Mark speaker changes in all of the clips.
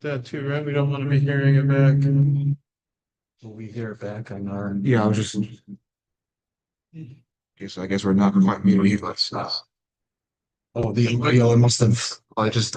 Speaker 1: that too, right? We don't want to be hearing it back.
Speaker 2: Will we hear it back on our?
Speaker 3: Yeah, I was just, okay, so I guess we're not quite muted, let's, oh, the audio must have, I just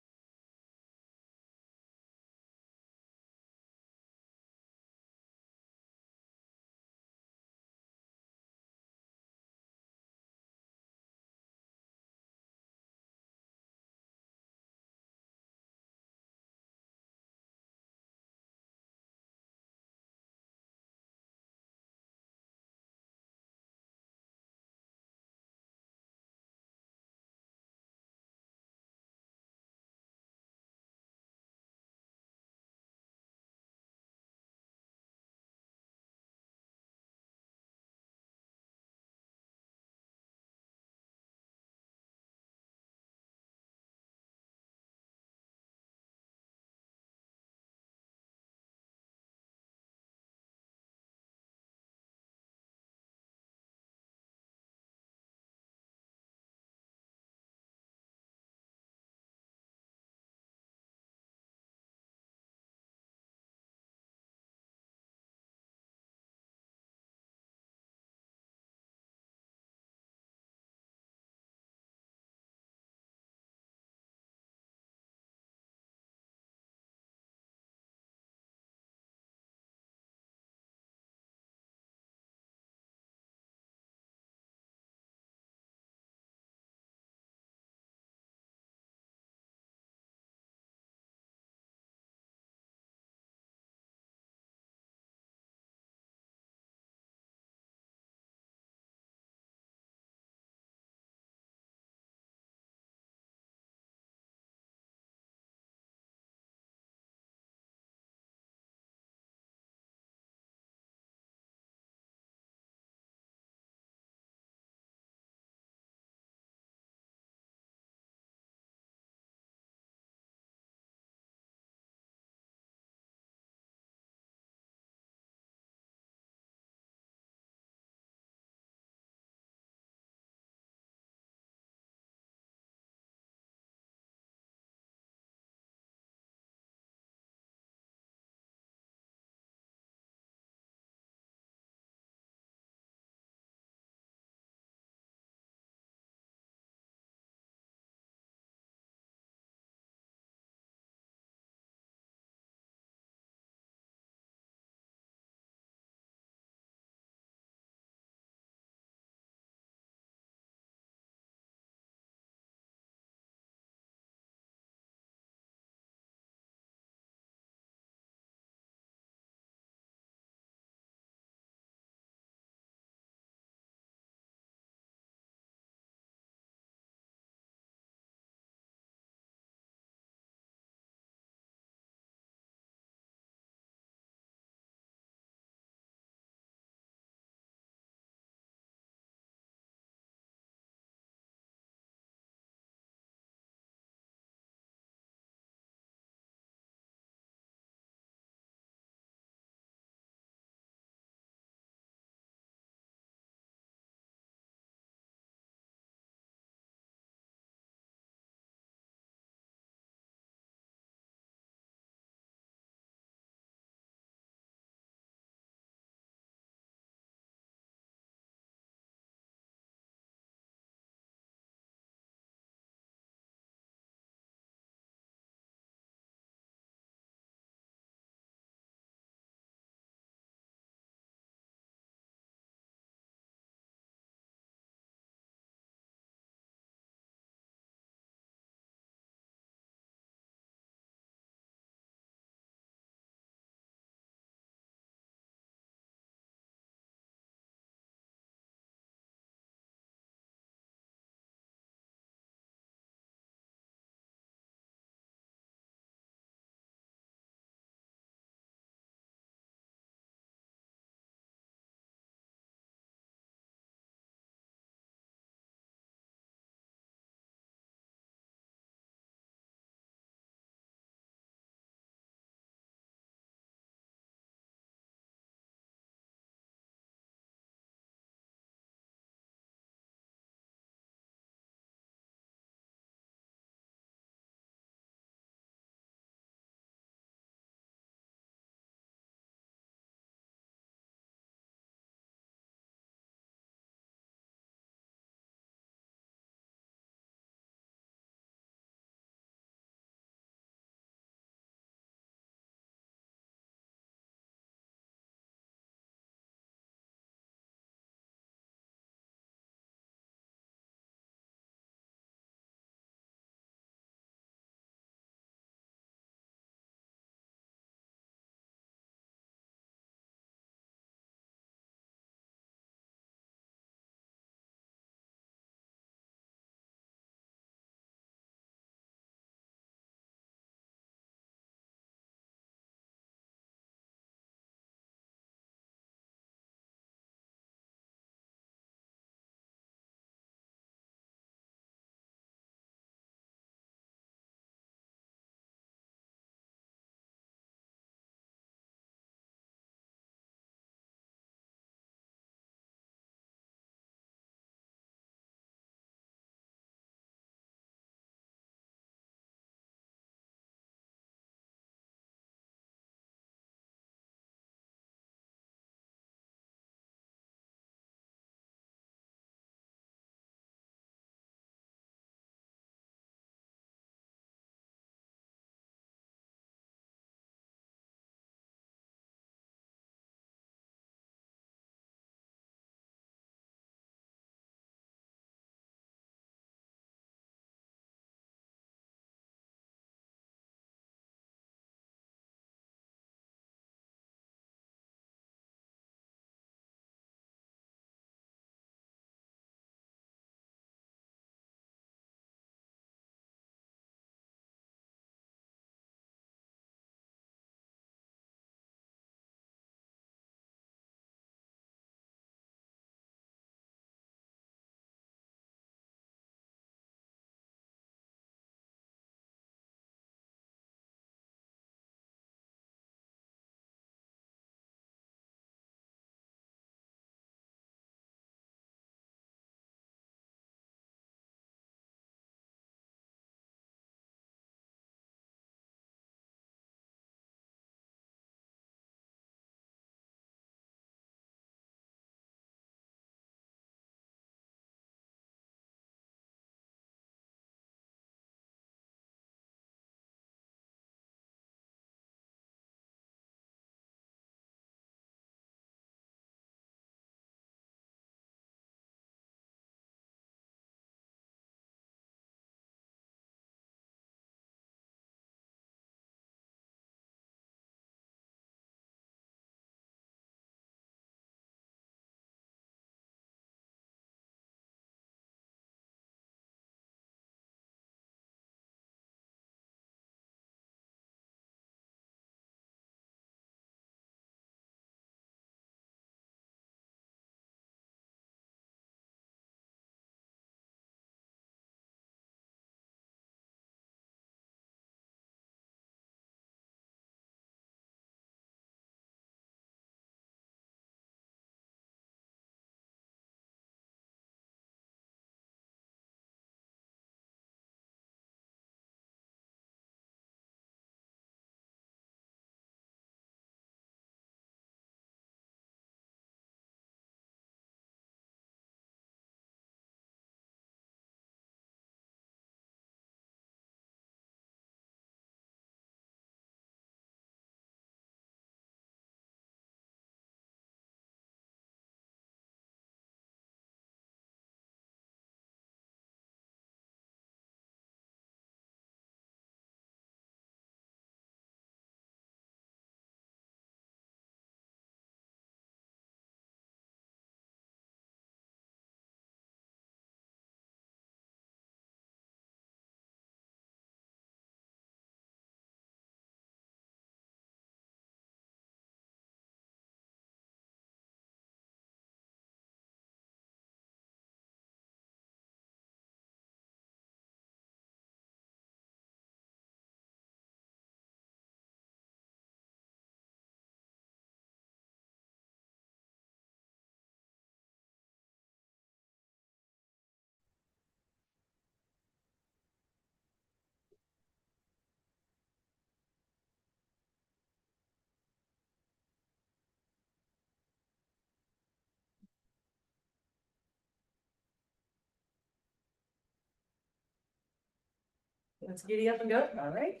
Speaker 4: Let's giddy up and go. All right.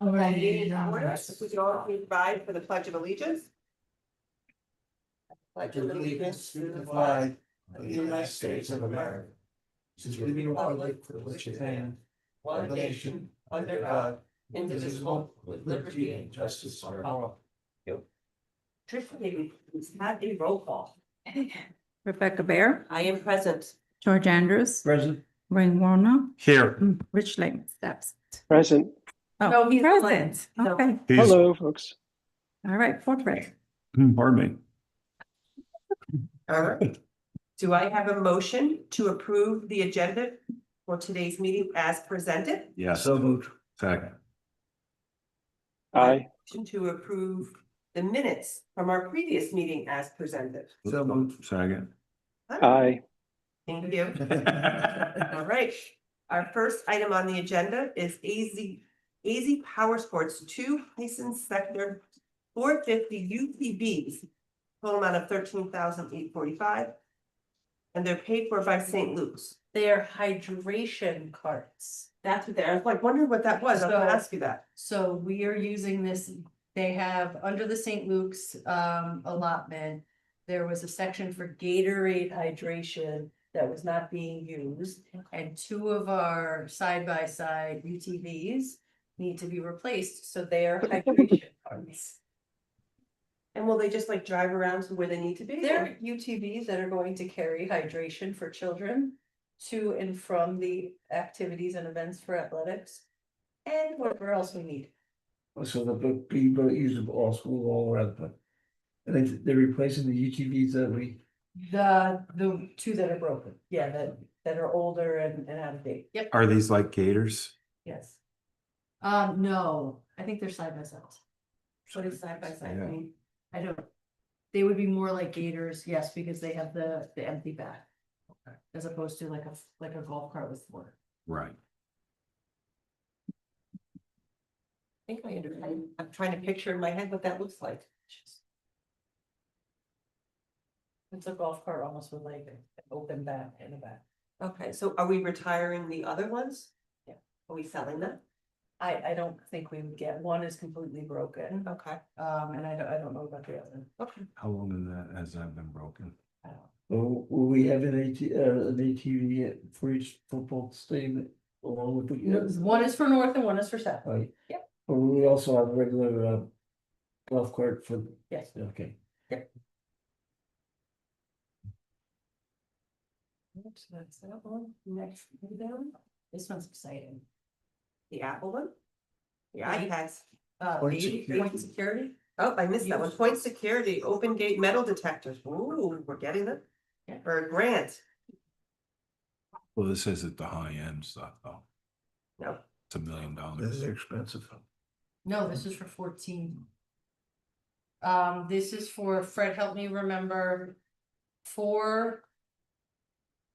Speaker 5: Meeting in order. If we could all please rise for the Pledge of Allegiance. Pledge of allegiance to the flag of the United States of America, to the republic for which it stands, one nation, under God, indivisible, with liberty and justice for all. Trisha, please have a roll call.
Speaker 6: Rebecca Bear,
Speaker 5: I am present.
Speaker 6: George Andrews,
Speaker 2: Present.
Speaker 6: Wayne Warner,
Speaker 3: Here.
Speaker 6: Rich Lehman steps.
Speaker 7: Present.
Speaker 6: Oh,
Speaker 5: No, he's
Speaker 6: present.
Speaker 5: no.
Speaker 6: Okay,
Speaker 7: Hello, folks.
Speaker 6: all right, portrait.
Speaker 3: Pardon me.
Speaker 5: All right. Do I have a motion to approve the agenda for today's meeting as presented?
Speaker 3: Yes.
Speaker 2: So moved.
Speaker 3: Second.
Speaker 7: Aye.
Speaker 5: Motion to approve the minutes from our previous meeting as presented.
Speaker 2: So moved.
Speaker 3: Second.
Speaker 7: Aye.
Speaker 5: Thank you. All right. Our first item on the agenda is AZ Power Sports 2 License Sector 450 UTVs. Total amount of $13,845. And they're paid for by St. Luke's.
Speaker 4: They're hydration carts.
Speaker 5: That's what they're, I was like, wondering what that was. I'm gonna
Speaker 4: So-
Speaker 5: ask you that.
Speaker 4: So we are using this, they have under the St. Luke's allotment. There was a section for Gatorade hydration that was not being used. And two of our side-by-side UTVs need to be replaced, so they are hydration carts.
Speaker 5: And will they just like drive around to where they need to be?
Speaker 4: They're UTVs that are going to carry hydration for children to and from the activities and events for athletics. And whatever else we need.
Speaker 2: So the people use them all school all around, but. And they're replacing the UTVs that we,
Speaker 4: The two that are broken, yeah, that are older and out of date, yep,
Speaker 3: Are these like gators?
Speaker 4: yes. No, I think they're side by sides.
Speaker 5: What is side by side
Speaker 3: Yeah.
Speaker 5: mean?
Speaker 4: I don't. They would be more like gators, yes, because they have the empty back.
Speaker 3: Okay.
Speaker 4: As opposed to like a golf cart with four.
Speaker 3: Right.
Speaker 5: I think I understand. I'm trying to picture in my head what that looks like.
Speaker 4: It's a golf cart almost with like an open back in the back.
Speaker 5: Okay, so are we retiring the other ones?
Speaker 4: Yeah.
Speaker 5: Are we selling them?
Speaker 4: I don't think we would get, one is completely broken,
Speaker 5: Okay,
Speaker 4: and I don't know about the other.
Speaker 5: okay.
Speaker 3: How long has that been broken?
Speaker 4: I don't know.
Speaker 2: will we have an ATV for each football stadium along with the?
Speaker 4: One is for north and one is for south,
Speaker 2: Right.
Speaker 4: Yep.
Speaker 2: Or will we also have a regular golf cart for,
Speaker 4: yes.
Speaker 2: okay.
Speaker 5: Oops, that's that one. Next, down,
Speaker 4: This one's exciting.
Speaker 5: the Apple one. The
Speaker 4: Right.
Speaker 5: iPads.
Speaker 2: Point
Speaker 4: Point security?
Speaker 5: Oh, I missed that one.
Speaker 4: Use-
Speaker 5: Point security, open gate metal detectors. Ooh, we're getting them.
Speaker 4: Yeah.
Speaker 5: For a grant.
Speaker 3: Well, this isn't the high end stuff though.
Speaker 5: No.
Speaker 3: It's $1 million.
Speaker 2: This is expensive.
Speaker 4: No, this is for 14. This is for, Fred, help me remember, 4,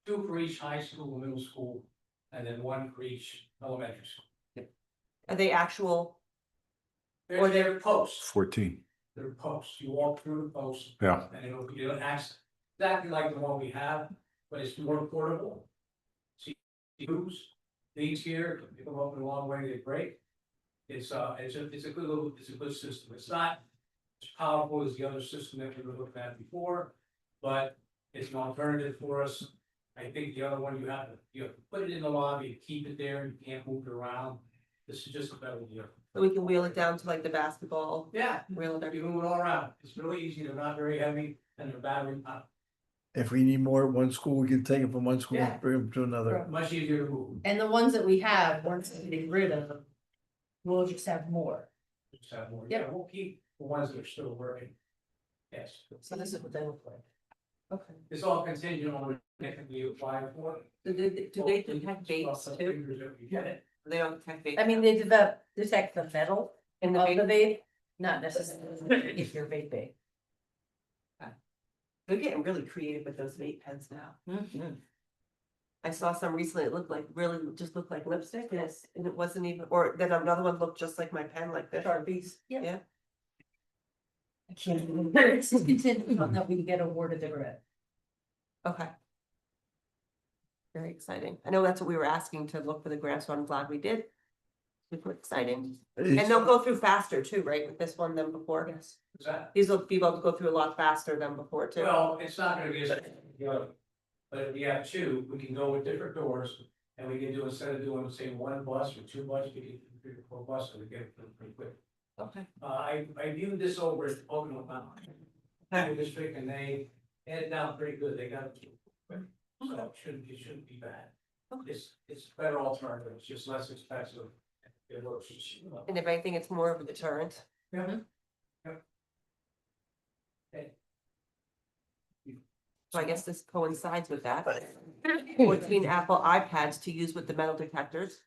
Speaker 8: Two for each high school, middle school, and then one for each elementary school.
Speaker 5: Are they actual?
Speaker 8: Or they're posts,
Speaker 3: 14.
Speaker 8: they're posts, you walk through the posts,
Speaker 3: Yeah.
Speaker 8: and it'll be an access, exactly like the one we have, but it's more portable. See, who's, these here, pick them up in a long way, they break. It's a good system, it's not as powerful as the other system that we were looking at before, but it's an alternative for us. I think the other one, you have to put it in the lobby, keep it there, you can't move it around. This is just a better deal.
Speaker 5: So we can wheel it down to like the basketball,
Speaker 8: Yeah,
Speaker 5: wheel it
Speaker 8: you
Speaker 5: everywhere.
Speaker 8: move it all around. It's really easy. They're not very heavy and they're battery powered.
Speaker 2: If we need more at one school, we can take it from one school
Speaker 8: Yeah.
Speaker 2: and bring them to another.
Speaker 8: Much easier to move.
Speaker 4: and the ones that we have, once we get rid of them, we'll just have more.
Speaker 8: Just have more.
Speaker 4: Yep.
Speaker 8: Yeah, we'll keep the ones that are still working. Yes,
Speaker 4: So this is what they look like. Okay.
Speaker 8: it's all contingent on what technically you apply for.
Speaker 5: Do they detect baits too?
Speaker 8: Get it.
Speaker 5: They don't detect baits.
Speaker 4: I mean, they detect the metal
Speaker 5: In the
Speaker 4: of
Speaker 5: vape?
Speaker 4: the vape, not necessarily if you're vaping.
Speaker 5: They're getting really creative with those vape pens now.
Speaker 4: Mm-hmm.
Speaker 5: I saw some recently, it looked like, really just looked like lipstick, yes, and it wasn't even, or then another one looked just like my pen, like this.
Speaker 4: Sharpies, yeah.
Speaker 5: Yeah.
Speaker 4: I can't remember, it's just contingent on that we get awarded the grant.
Speaker 5: Okay. Very exciting. I know that's what we were asking to look for the grant, so I'm glad we did. Super exciting. And they'll go through faster too, right, with this one than before? Yes.
Speaker 8: Is that?
Speaker 5: These will be able to go through a lot faster than before too.
Speaker 8: Well, it's not gonna be as, but if we have two, we can go with different doors. And we can do, instead of doing, say, one bus or two buses, we can do 3 or 4 buses, and we get it pretty quick.
Speaker 5: Okay.
Speaker 8: I viewed this over at Oakland District, and they had it down pretty good, they got it quick, so it shouldn't be bad. It's better alternative, it's just less expensive. It works.
Speaker 5: And if anything, it's more of a deterrent.
Speaker 8: Yeah.
Speaker 5: So I guess this coincides with that. 14 Apple iPads to use with the metal detectors.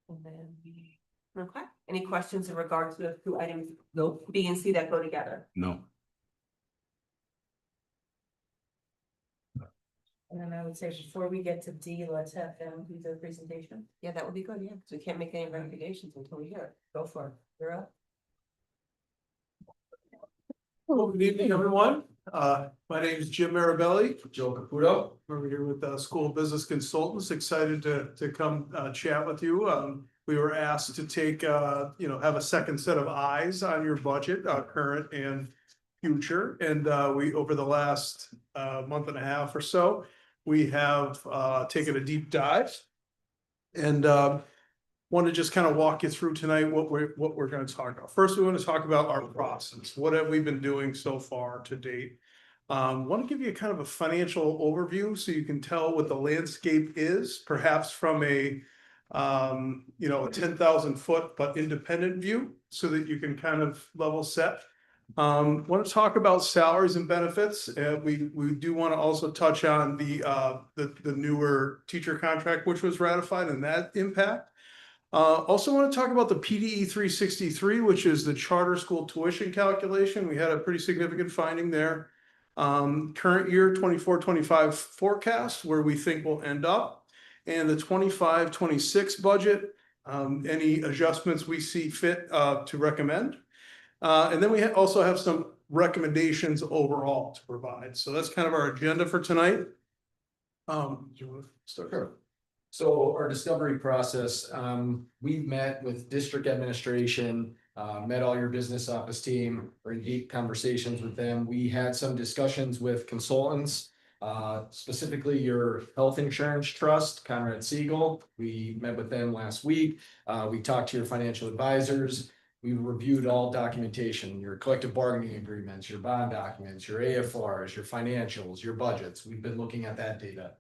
Speaker 5: And then, okay, any questions in regards to the two items?
Speaker 2: Nope.
Speaker 5: B and C that go together?
Speaker 9: No.
Speaker 4: And then I would say before we get to D, let's have them do their presentation.
Speaker 5: Yeah, that would be good, yeah, because we can't make any recommendations until we hear it.
Speaker 4: Go for it. You're up.
Speaker 1: Well, good evening, everyone. My name is Jim Marabelli. Joe Caputo. We're here with School of Business Consultants. Excited to come chat with you. We were asked to take, have a second set of eyes on your budget, current and future. And we, over the last month and a half or so, we have taken a deep dive. And want to just kind of walk you through tonight what we're going to talk about. First, we want to talk about our process. What have we been doing so far to date? Want to give you kind of a financial overview so you can tell what the landscape is, perhaps from a a 10,000 foot but independent view, so that you can kind of level set. Want to talk about salaries and benefits. We do want to also touch on the newer teacher contract, which was ratified, and that impact. Also want to talk about the PDE 363, which is the charter school tuition calculation. We had a pretty significant finding there. Current year 24-25 forecast, where we think we'll end up, and the 25-26 budget, any adjustments we see fit to recommend. And then we also have some recommendations overall to provide. So that's kind of our agenda for tonight. Do you want to start?
Speaker 10: Sure. So our discovery process, we've met with district administration, met all your business office team, we're in deep conversations with them. We had some discussions with consultants, specifically your health insurance trust, Conrad Siegel. We met with them last week. We talked to your financial advisors. We reviewed all documentation, your collective bargaining agreements, your bond documents, your AFRs, your financials, your budgets. We've been looking at that data.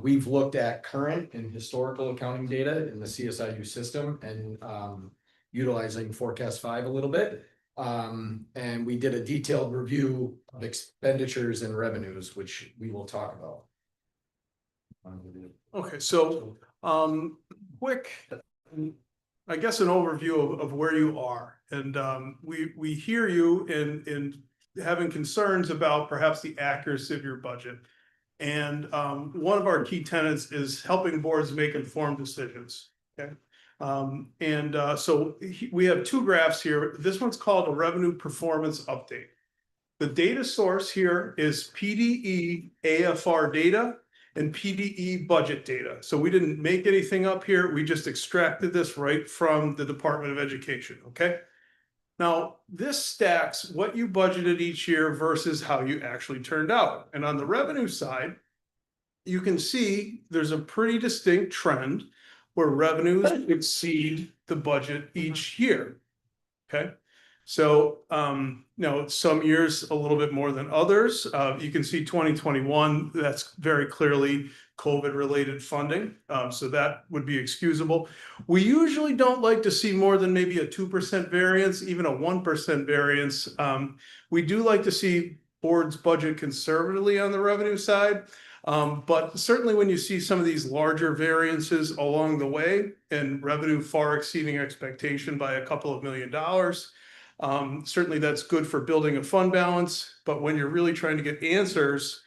Speaker 10: We've looked at current and historical accounting data in the CSIU system and utilizing Forecast 5 a little bit. And we did a detailed review of expenditures and revenues, which we will talk about.
Speaker 1: Okay, so quick, I guess an overview of where you are. And we hear you in having concerns about perhaps the accuracy of your budget. And one of our key tenets is helping boards make informed decisions. Okay. So we have two graphs here. This one's called a revenue performance update. The data source here is PDE AFR data and PDE budget data. So we didn't make anything up here. We just extracted this right from the Department of Education. Okay. Now, this stacks what you budgeted each year versus how you actually turned out. And on the revenue side, you can see there's a pretty distinct trend where revenues exceed the budget each year. Okay. So, some years a little bit more than others. You can see 2021, that's very clearly COVID related funding. So that would be excusable. We usually don't like to see more than maybe a 2% variance, even a 1% variance. We do like to see boards budget conservatively on the revenue side. But certainly when you see some of these larger variances along the way and revenue far exceeding expectation by a couple of $1 million, certainly that's good for building a fund balance. But when you're really trying to get answers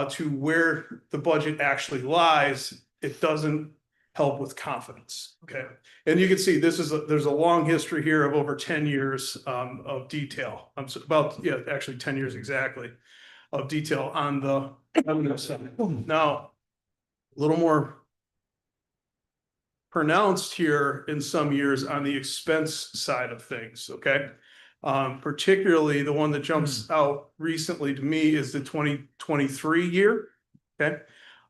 Speaker 1: to where the budget actually lies, it doesn't help with confidence. Okay. And you can see there's a long history here of over 10 years of detail. Actually 10 years exactly of detail on the revenue side. Now, a little more pronounced here in some years on the expense side of things, okay? Particularly the one that jumps out recently to me is the 2023 year, okay?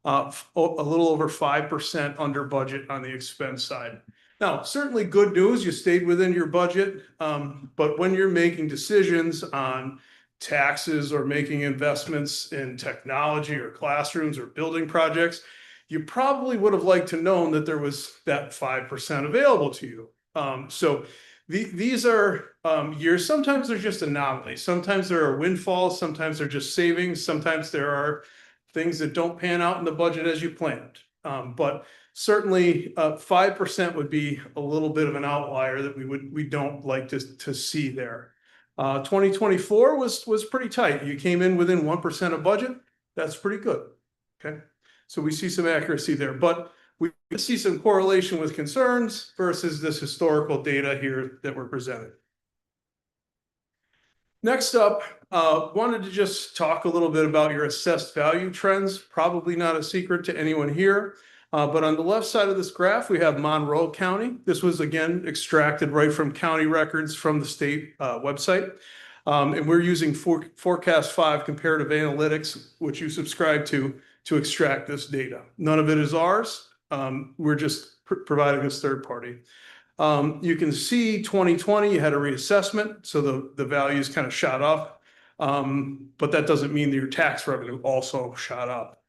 Speaker 1: A little over 5% under budget on the expense side. Now, certainly good news, you stayed within your budget, but when you're making decisions on taxes or making investments in technology or classrooms or building projects, you probably would have liked to known that there was that 5% available to you. So these are years, sometimes they're just anomalies, sometimes there are windfalls, sometimes they're just savings, sometimes there are things that don't pan out in the budget as you planned. But certainly 5% would be a little bit of an outlier that we don't like to see there. 2024 was pretty tight. You came in within 1% of budget. That's pretty good. Okay. So we see some accuracy there, but we see some correlation with concerns versus this historical data here that were presented. Next up, wanted to just talk a little bit about your assessed value trends. Probably not a secret to anyone here, but on the left side of this graph, we have Monroe County. This was again extracted right from county records from the state website. And we're using Forecast 5 comparative analytics, which you subscribe to extract this data. None of it is ours. We're just providing this third party. You can see 2020, you had a reassessment, so the values kind of shot up, but that doesn't mean that your tax revenue also shot up.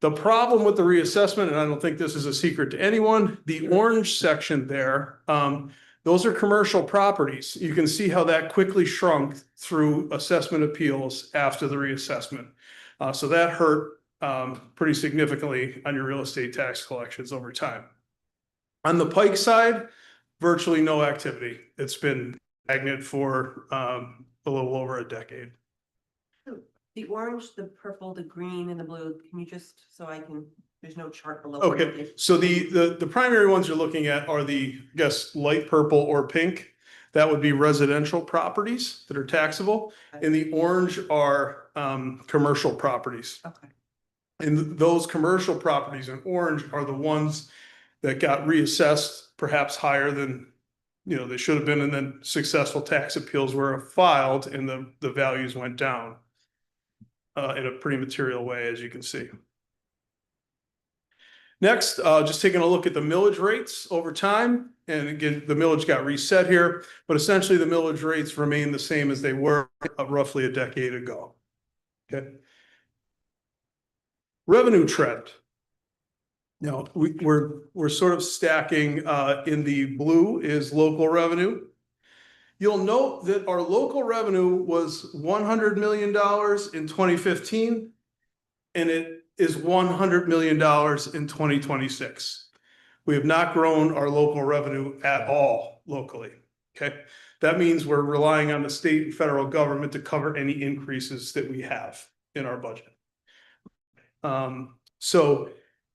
Speaker 1: The problem with the reassessment, and I don't think this is a secret to anyone, the orange section there, those are commercial properties. You can see how that quickly shrunk through assessment appeals after the reassessment. So that hurt pretty significantly on your real estate tax collections over time. On the Pike side, virtually no activity. It's been stagnant for a little over a decade.
Speaker 5: The orange, the purple, the green and the blue, can you just, so I can, there's no chart below.
Speaker 1: Okay, so the primary ones you're looking at are the, I guess, light purple or pink. That would be residential properties that are taxable. And the orange are commercial properties.
Speaker 5: Okay.
Speaker 1: And those commercial properties in orange are the ones that got reassessed perhaps higher than, you know, they should have been, and then successful tax appeals were filed and the values went down in a pretty material way, as you can see. Next, just taking a look at the millage rates over time. And again, the millage got reset here, but essentially the millage rates remain the same as they were roughly a decade ago. Okay. Revenue trend. Now, we're sort of stacking in the blue is local revenue. You'll note that our local revenue was $100 million in 2015, and it is $100 million in 2026. We have not grown our local revenue at all locally. Okay. That means we're relying on the state and federal government to cover any increases that we have in our budget. So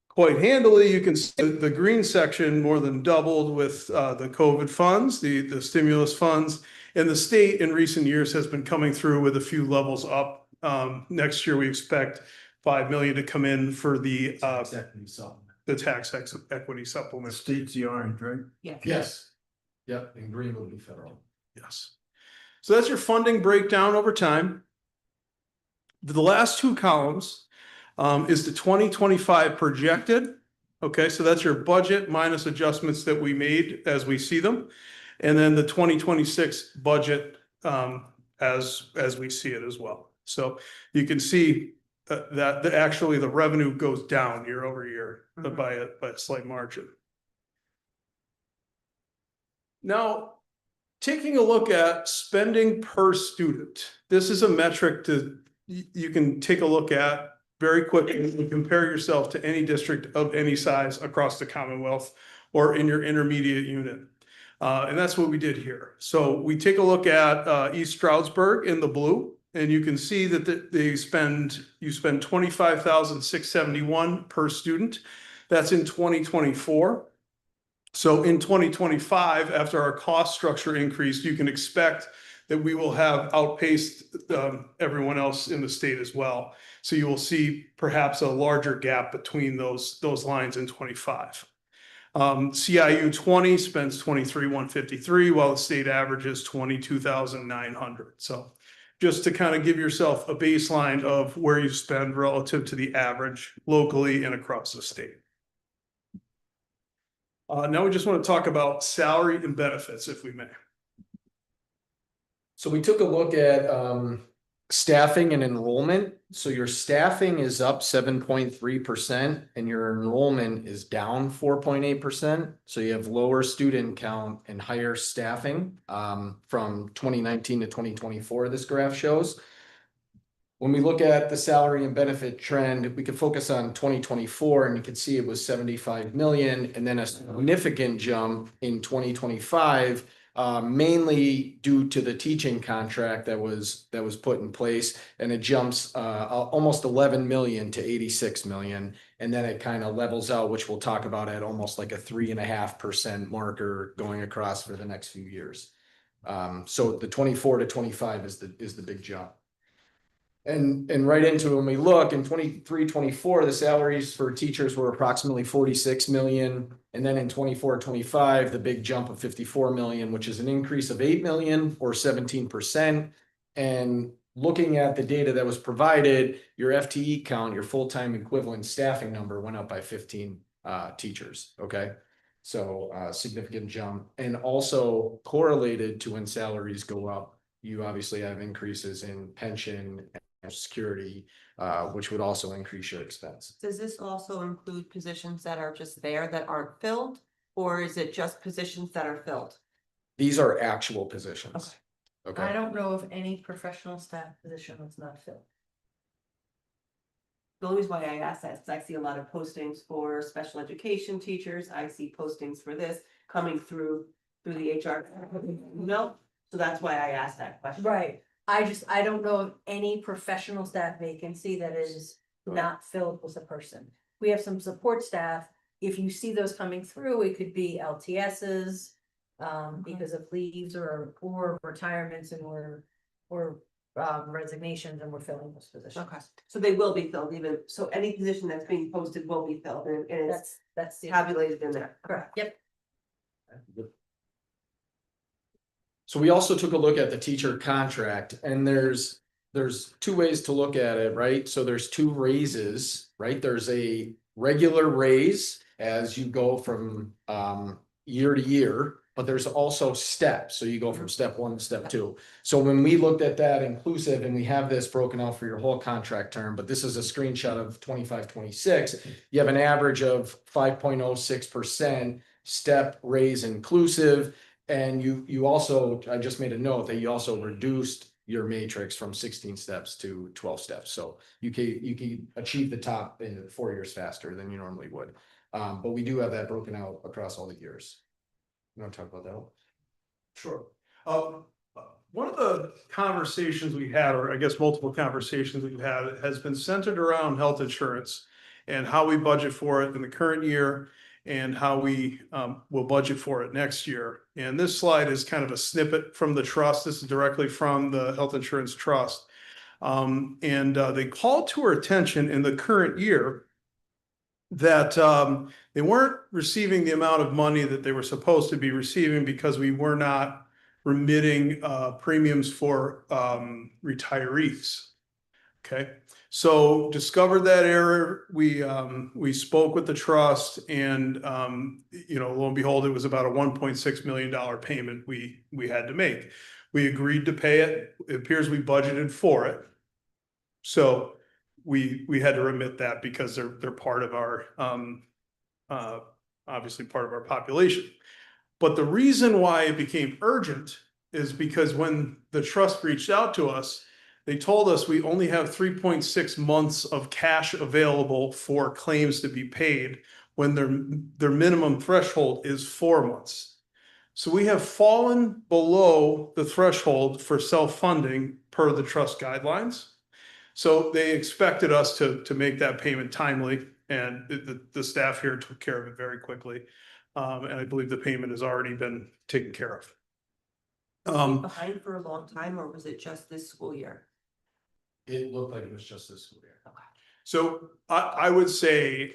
Speaker 1: quite handily, you can see the green section more than doubled with the COVID funds, the stimulus funds, and the state in recent years has been coming through with a few levels up. Next year, we expect $5 million to come in for the tax equity supplement.
Speaker 2: State's the orange, right?
Speaker 5: Yeah.
Speaker 10: Yes. Yep, and green will be federal.
Speaker 1: Yes. So that's your funding breakdown over time. The last two columns is the 2025 projected. Okay, so that's your budget minus adjustments that we made as we see them. And then the 2026 budget as we see it as well. So you can see that actually the revenue goes down year over year by a slight margin. Now, taking a look at spending per student, this is a metric you can take a look at very quickly and compare yourself to any district of any size across the Commonwealth or in your intermediate unit. And that's what we did here. So we take a look at East Stroudsburg in the blue, and you can see that you spend $25,671 per student. That's in 2024. So in 2025, after our cost structure increased, you can expect that we will have outpaced everyone else in the state as well. So you will see perhaps a larger gap between those lines in 25. CIU 20 spends 23,153, while the state average is 22,900. So just to kind of give yourself a baseline of where you spend relative to the average locally and across the state. Now we just want to talk about salary and benefits, if we may.
Speaker 10: So we took a look at staffing and enrollment. So your staffing is up 7.3% and your enrollment is down 4.8%. So you have lower student count and higher staffing from 2019 to 2024, this graph shows. When we look at the salary and benefit trend, we could focus on 2024 and you can see it was 75 million and then a significant jump in 2025. Mainly due to the teaching contract that was put in place, and it jumps almost 11 million to 86 million, and then it kind of levels out, which we'll talk about at almost like a 3.5% marker going across for the next few years. So the 24 to 25 is the big jump. And right into when we look in 23-24, the salaries for teachers were approximately 46 million. And then in 24-25, the big jump of 54 million, which is an increase of 8 million or 17%. And looking at the data that was provided, your FTE count, your full-time equivalent staffing number went up by 15 teachers. Okay. So significant jump, and also correlated to when salaries go up, you obviously have increases in pension and security, which would also increase your expense.
Speaker 5: Does this also include positions that are just there that aren't filled? Or is it just positions that are filled?
Speaker 10: These are actual positions. Okay.
Speaker 4: I don't know of any professional staff position that's not filled.
Speaker 5: The only reason why I ask that is I see a lot of postings for special education teachers. I see postings for this coming through the HR. No, so that's why I asked that question.
Speaker 4: Right, I don't know of any professional staff vacancy that is not filled with a person. We have some support staff. If you see those coming through, it could be LTSs. Because of leaves or retirements and or resignations, and we're filling those positions.
Speaker 5: Okay, so they will be filled even, so any position that's being posted will be filled and it's
Speaker 4: That's the
Speaker 5: tabulated in there.
Speaker 4: correct. Yep.
Speaker 10: So we also took a look at the teacher contract, and there's two ways to look at it, right? So there's two raises, right? There's a regular raise as you go from year to year, but there's also steps. So you go from step 1 to step 2. So when we looked at that inclusive, and we have this broken out for your whole contract term, but this is a screenshot of 25-26, you have an average of 5.06% step raise inclusive. And you also, I just made a note that you also reduced your matrix from 16 steps to 12 steps. So you can achieve the top in 4 years faster than you normally would. But we do have that broken out across all the years. You want to talk about that?
Speaker 1: Sure. One of the conversations we had, or I guess multiple conversations we've had, has been centered around health insurance and how we budget for it in the current year and how we will budget for it next year. And this slide is kind of a snippet from the trust. This is directly from the Health Insurance Trust. They called to our attention in the current year that they weren't receiving the amount of money that they were supposed to be receiving because we were not remitting premiums for retirees. Okay, so discovered that error. We spoke with the trust, and lo and behold, it was about a $1.6 million payment we had to make. We agreed to pay it. It appears we budgeted for it, so we had to remit that because they're part of our obviously part of our population. But the reason why it became urgent is because when the trust reached out to us, they told us we only have 3.6 months of cash available for claims to be paid when their minimum threshold is 4 months. So we have fallen below the threshold for self-funding per the trust guidelines. So they expected us to make that payment timely, and the staff here took care of it very quickly. And I believe the payment has already been taken care of.
Speaker 5: Behind for a long time, or was it just this school year?
Speaker 10: It looked like it was just this school year.
Speaker 1: So I would say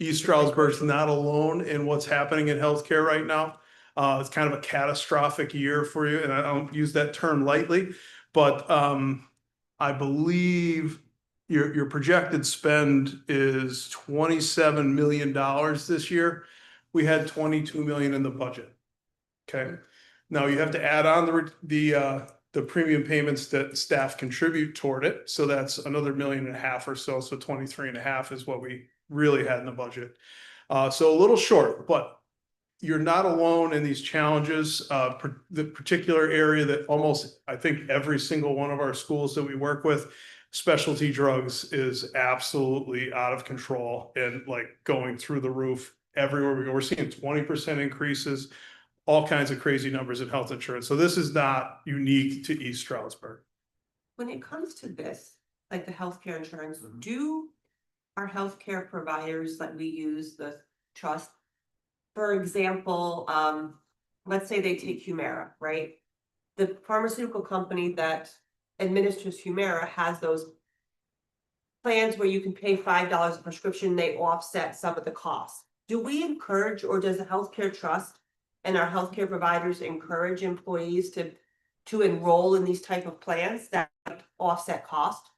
Speaker 1: East Stroudsburg's not alone in what's happening in healthcare right now. It's kind of a catastrophic year for you, and I don't use that term lightly, but I believe your projected spend is $27 million this year. We had 22 million in the budget. Okay, now you have to add on the premium payments that staff contribute toward it, so that's another 1.5 million or so. So 23.5 is what we really had in the budget. So a little short, but you're not alone in these challenges. The particular area that almost, I think every single one of our schools that we work with, specialty drugs is absolutely out of control and like going through the roof everywhere we go. We're seeing 20% increases, all kinds of crazy numbers in health insurance. So this is not unique to East Stroudsburg.
Speaker 5: When it comes to this, like the healthcare insurance, do our healthcare providers that we use the trust, for example, let's say they take Humira, right? The pharmaceutical company that administers Humira has those plans where you can pay $5 a prescription, they offset some of the costs. Do we encourage, or does the healthcare trust and our healthcare providers encourage employees to enroll in these type of plans that offset cost?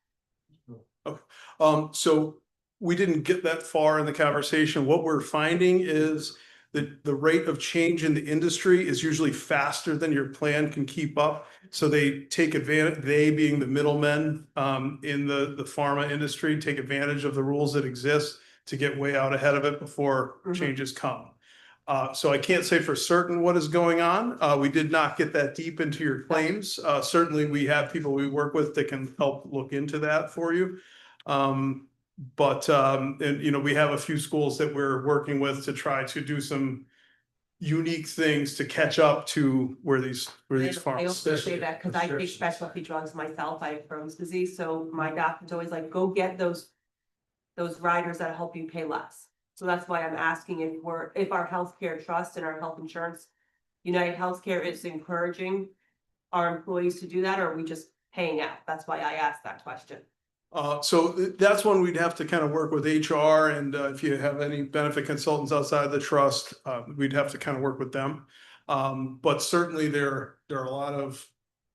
Speaker 1: So we didn't get that far in the conversation. What we're finding is that the rate of change in the industry is usually faster than your plan can keep up. So they take advantage, they being the middlemen in the pharma industry, take advantage of the rules that exist to get way out ahead of it before changes come. So I can't say for certain what is going on. We did not get that deep into your claims. Certainly we have people we work with that can help look into that for you. And you know, we have a few schools that we're working with to try to do some unique things to catch up to where these
Speaker 5: I
Speaker 1: farms.
Speaker 5: also say that because I take specialty drugs myself. I have Crohn's disease, so my doctor's always like, go get those riders that help you pay less. So that's why I'm asking if our healthcare trust and our health insurance, United Healthcare, is encouraging our employees to do that, or are we just paying out? That's why I asked that question.
Speaker 1: So that's one we'd have to kind of work with HR, and if you have any benefit consultants outside of the trust, we'd have to kind of work with them. But certainly there are a lot of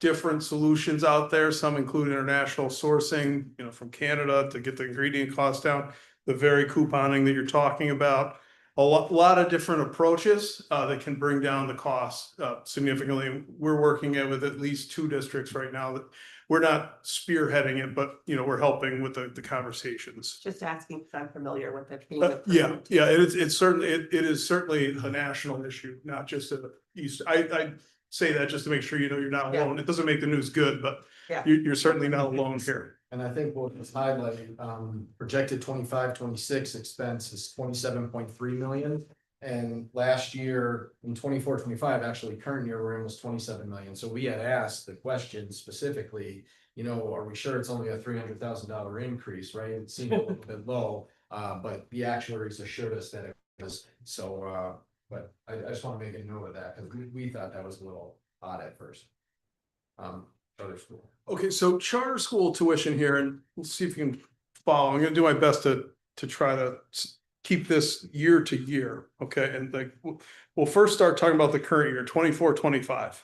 Speaker 1: different solutions out there. Some include international sourcing, you know, from Canada to get the ingredient costs down, the very couponing that you're talking about. A lot of different approaches that can bring down the cost significantly. We're working with at least 2 districts right now that we're not spearheading it, but you know, we're helping with the conversations.
Speaker 5: Just asking because I'm familiar with it.
Speaker 1: Yeah, it's certainly it is certainly a national issue, not just in the East. I say that just to make sure you know you're not alone. It doesn't make the news good, but you're certainly not alone here.
Speaker 10: And I think what was highlighted, projected 25-26 expense is 27.3 million. And last year in 24-25, actually current year, we're almost 27 million. So we had asked the question specifically, you know, are we sure it's only a $300,000 increase, right? It seemed a little bit low, but the actuaries assured us that it was. So, but I just want to make a note of that because we thought that was a little odd at first. Charter school.
Speaker 1: Okay, so charter school tuition here, and we'll see if you can follow. I'm gonna do my best to try to keep this year to year, okay? And like, we'll first start talking about the current year, 24-25.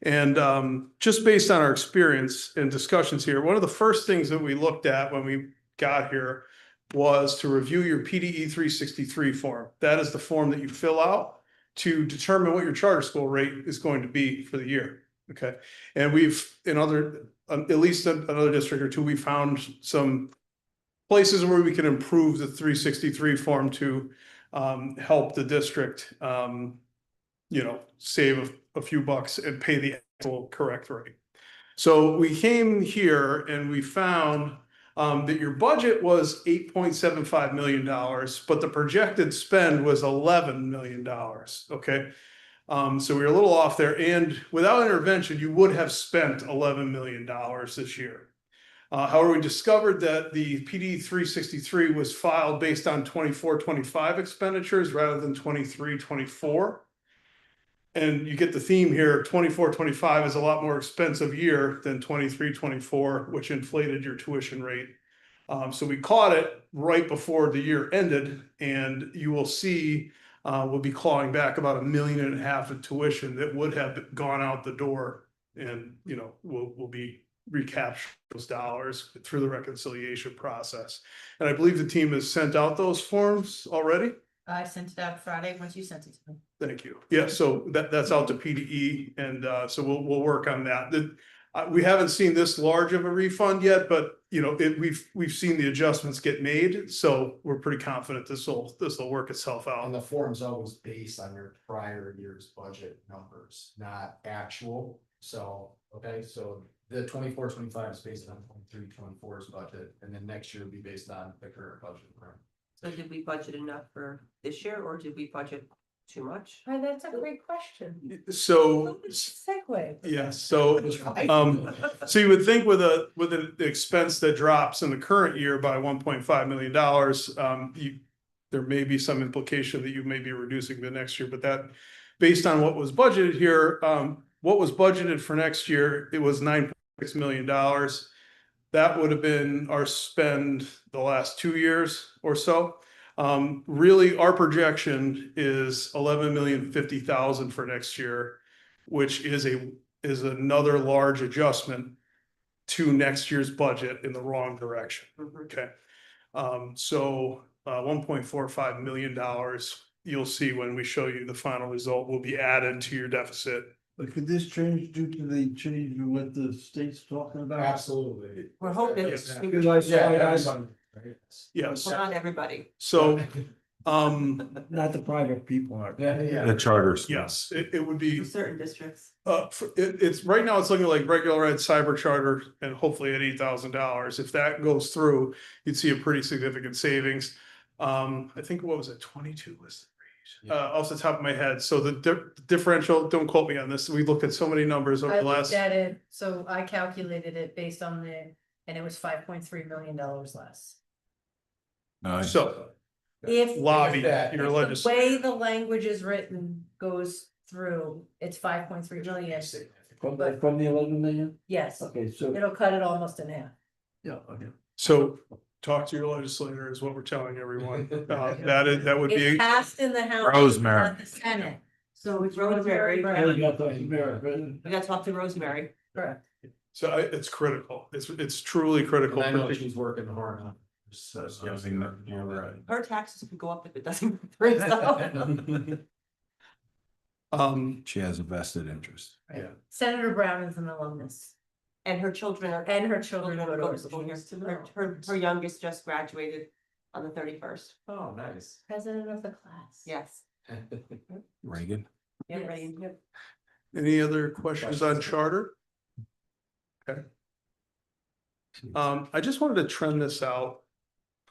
Speaker 1: And just based on our experience and discussions here, one of the first things that we looked at when we got here was to review your PDE 363 form. That is the form that you fill out to determine what your charter school rate is going to be for the year. Okay, and we've in other, at least another district or two, we found some places where we can improve the 363 form to help the district, you know, save a few bucks and pay the actual correct rate. So we came here and we found that your budget was $8.75 million, but the projected spend was $11 million. Okay. So we were a little off there, and without intervention, you would have spent $11 million this year. However, we discovered that the PD 363 was filed based on 24-25 expenditures rather than 23-24. And you get the theme here, 24-25 is a lot more expensive year than 23-24, which inflated your tuition rate. So we caught it right before the year ended, and you will see, we'll be clawing back about $1.5 million of tuition that would have gone out the door. And, you know, we'll be recapturing those dollars through the reconciliation process. And I believe the team has sent out those forms already.
Speaker 4: I sent it out Friday, once you sent it to me.
Speaker 1: Thank you. Yeah, so that's out to PDE, and so we'll work on that. We haven't seen this large of a refund yet, but you know, we've seen the adjustments get made, so we're pretty confident this will work itself
Speaker 10: And
Speaker 1: out.
Speaker 10: the form's always based on your prior year's budget numbers, not actual. So, okay, so the 24-25 is based on 23-24's budget, and then next year will be based on the current budget. Right?
Speaker 5: So did we budget enough for this year or did we budget too much?
Speaker 4: Oh, that's a great question.
Speaker 1: So,
Speaker 4: Segue.
Speaker 1: yeah, so you would think with an expense that drops in the current year by $1.5 million, there may be some implication that you may be reducing the next year, but that based on what was budgeted here, what was budgeted for next year, it was $9.6 million. That would have been our spend the last 2 years or so. Really, our projection is $11,050,000 for next year, which is another large adjustment to next year's budget in the wrong direction. Okay. So $1.45 million, you'll see when we show you the final result, will be added to your deficit.
Speaker 2: But could this change due to the change in what the state's talking about?
Speaker 10: Absolutely.
Speaker 5: We're hoping.
Speaker 1: Yes.
Speaker 2: Because I saw,
Speaker 1: Yes.
Speaker 5: Well, not everybody.
Speaker 1: So,
Speaker 2: not the private people aren't.
Speaker 3: The charter schools.
Speaker 1: yes, it would be,
Speaker 5: For certain districts.
Speaker 1: it's right now it's looking like regular ed cyber charter and hopefully at $8,000. If that goes through, you'd see a pretty significant savings. I think what was it, 22 was the range, off the top of my head. So the differential, don't quote me on this. We looked at so many numbers over
Speaker 4: I
Speaker 1: the last.
Speaker 4: looked at it, so I calculated it based on and it was $5.3 million less.
Speaker 1: So
Speaker 4: If.
Speaker 1: lobby
Speaker 10: that-
Speaker 1: your
Speaker 4: If
Speaker 1: legislature.
Speaker 4: the way the language is written goes through, it's 5.3 million.
Speaker 2: From the 11 million?
Speaker 4: Yes,
Speaker 2: Okay, so,
Speaker 4: it'll cut it almost in half.
Speaker 2: yeah, okay.
Speaker 1: So talk to your legislator is what we're telling everyone. That would be.
Speaker 4: It passed in the House.
Speaker 3: Rosemary.
Speaker 4: Not the Senate. So it's
Speaker 5: Rosemary.
Speaker 4: Rosemary.
Speaker 2: I
Speaker 4: Brown.
Speaker 2: got the merit, but
Speaker 5: We gotta talk to Rosemary.
Speaker 4: Correct.
Speaker 1: So it's critical. It's truly critical.
Speaker 10: I know she's working hard on it.
Speaker 3: You're right.
Speaker 5: Her taxes could go up if it doesn't. go through, so.
Speaker 3: She has a vested interest.
Speaker 1: Yeah.
Speaker 4: Senator Brown is an alumnus
Speaker 5: And her children are.
Speaker 4: and her children
Speaker 5: Children
Speaker 4: go to
Speaker 5: go
Speaker 4: our
Speaker 5: to school here.
Speaker 4: schools.
Speaker 5: Her youngest just graduated on the 31st.
Speaker 10: Oh, nice.
Speaker 4: President of the class.
Speaker 5: Yes.
Speaker 3: Reagan.
Speaker 5: Yeah,
Speaker 4: Yes.
Speaker 5: right. Yep.
Speaker 1: Any other questions on charter? Okay. I just wanted to trend this out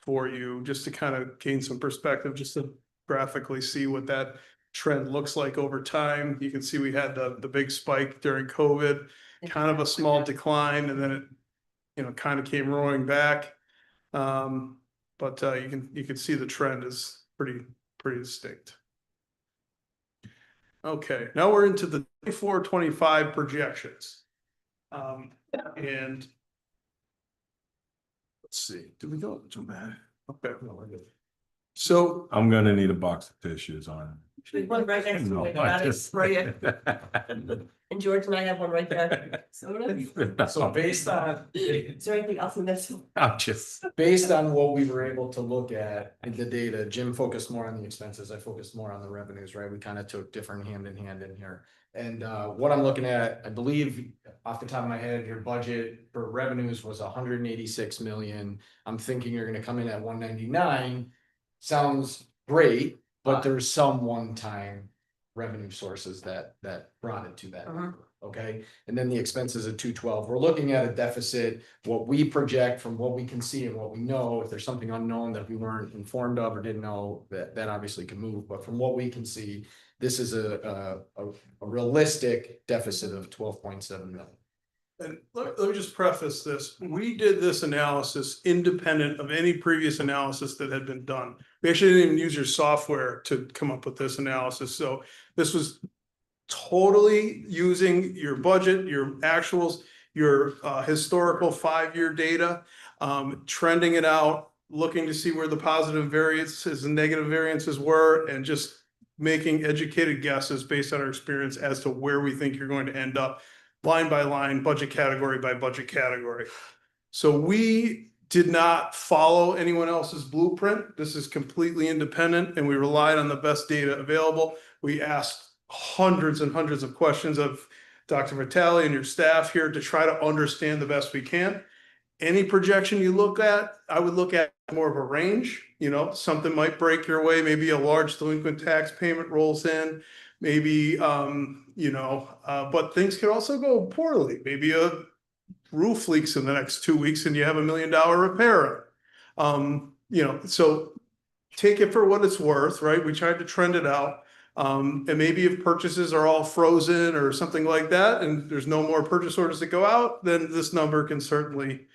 Speaker 1: for you, just to kind of gain some perspective, just to graphically see what that trend looks like over time. You can see we had the big spike during COVID, kind of a small decline, and then it, you know, kind of came roaring back. But you can see the trend is pretty distinct. Okay, now we're into the 24-25 projections. And let's see, did we go to that? Okay. So
Speaker 3: I'm gonna need a box of tissues on.
Speaker 5: One right next to
Speaker 3: No,
Speaker 5: it.
Speaker 3: I
Speaker 5: Got it
Speaker 3: just-
Speaker 5: for you. And George and I have one right there.
Speaker 10: So based on,
Speaker 5: Is there anything else in this?
Speaker 3: I'm just.
Speaker 10: based on what we were able to look at in the data, Jim focused more on the expenses, I focused more on the revenues, right? We kind of took different hand in hand in here. And what I'm looking at, I believe off the top of my head, your budget for revenues was 186 million. I'm thinking you're gonna come in at 199. Sounds great, but there's some one-time revenue sources that brought it to that number, okay? And then the expenses at 212, we're looking at a deficit, what we project from what we can see and what we know. If there's something unknown that we weren't informed of or didn't know, that obviously can move, but from what we can see, this is a realistic deficit of 12.7 million.
Speaker 1: And let me just preface this. We did this analysis independent of any previous analysis that had been done. We actually didn't even use your software to come up with this analysis. So this was totally using your budget, your actuals. your historical 5-year data, trending it out, looking to see where the positive variances and negative variances were, and just making educated guesses based on our experience as to where we think you're going to end up, line by line, budget category by budget category. So we did not follow anyone else's blueprint. This is completely independent, and we relied on the best data available. We asked hundreds and hundreds of questions of Dr. Vitale and your staff here to try to understand the best we can. Any projection you look at, I would look at more of a range. You know, something might break your way. Maybe a large delinquent tax payment rolls in. Maybe, but things could also go poorly. Maybe a roof leaks in the next 2 weeks and you have $1 million repair. So take it for what it's worth, right? We tried to trend it out. And maybe if purchases are all frozen or something like that, and there's no more purchase orders that go out, then this number can certainly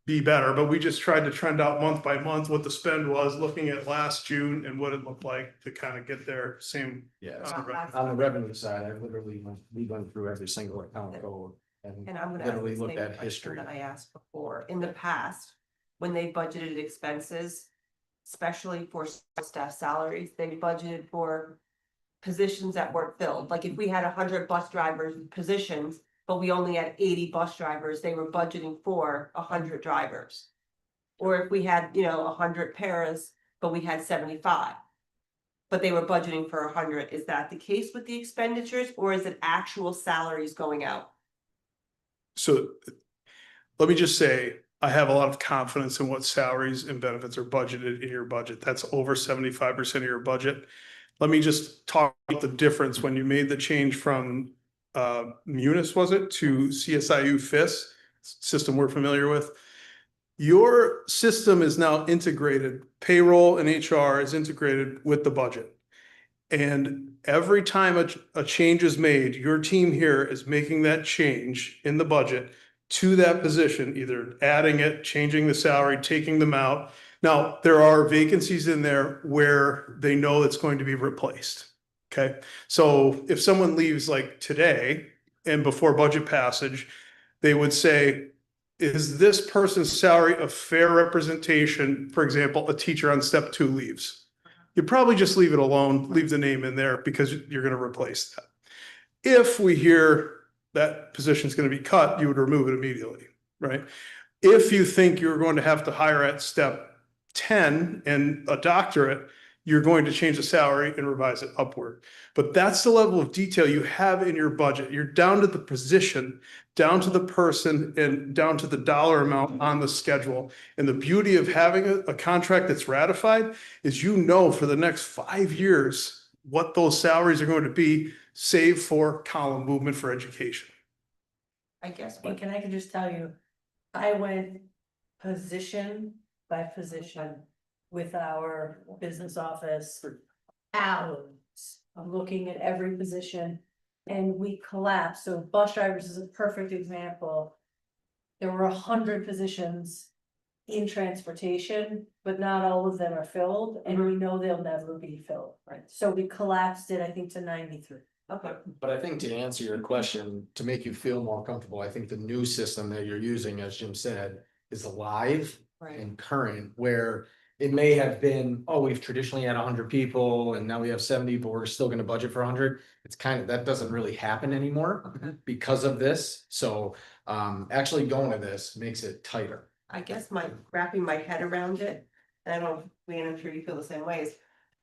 Speaker 1: be better. But we just tried to trend out month by month what the spend was, looking at last June and what it looked like to kind of get there. Same.
Speaker 10: Yeah,
Speaker 5: Wow.
Speaker 10: on the revenue side, we went through every single account code
Speaker 5: And
Speaker 10: and
Speaker 5: I'm gonna ask
Speaker 10: literally
Speaker 5: the
Speaker 10: looked
Speaker 5: same
Speaker 10: at
Speaker 5: question
Speaker 10: history.
Speaker 5: that I asked before. In the past, when they budgeted expenses, especially for staff salaries, they budgeted for positions that weren't filled. Like if we had 100 bus drivers positions, but we only had 80 bus drivers, they were budgeting for 100 drivers. Or if we had, 100 paras, but we had 75. But they were budgeting for 100. Is that the case with the expenditures, or is it actual salaries going out?
Speaker 1: So let me just say, I have a lot of confidence in what salaries and benefits are budgeted in your budget. That's over 75% of your budget. Let me just talk about the difference when you made the change from Munis, was it, to CSIU FIS, system we're familiar with. Your system is now integrated, payroll and HR is integrated with the budget. And every time a change is made, your team here is making that change in the budget to that position, either adding it, changing the salary, taking them out. Now, there are vacancies in there where they know it's going to be replaced. Okay, so if someone leaves like today and before budget passage, they would say, is this person's salary a fair representation? For example, a teacher on step 2 leaves. You probably just leave it alone, leave the name in there because you're going to replace that. If we hear that position is going to be cut, you would remove it immediately, right? If you think you're going to have to hire at step 10 and a doctorate, you're going to change the salary and revise it upward. But that's the level of detail you have in your budget. You're down to the position, down to the person, and down to the dollar amount on the schedule. And the beauty of having a contract that's ratified is for the next 5 years what those salaries are going to be, save for column movement for education.
Speaker 5: I guess.
Speaker 4: And can I just tell you, I went position by position with our business office for hours of looking at every position, and we collapsed. So bus drivers is a perfect example. There were 100 positions in transportation, but not all of them are filled, and we know they'll never be filled.
Speaker 5: Right.
Speaker 4: So we collapsed it, I think, to 93.
Speaker 5: Okay.
Speaker 10: But I think to answer your question, to make you feel more comfortable, I think the new system that you're using, as Jim said, is live
Speaker 5: Right.
Speaker 10: and current, where it may have been, oh, we've traditionally had 100 people and now we have 70, but we're still gonna budget for 100. It's that doesn't really happen anymore
Speaker 5: Okay.
Speaker 10: because of this. So actually going to this makes it tighter.
Speaker 5: I guess wrapping my head around it, and I don't know, Leanne, I'm sure you feel the same ways.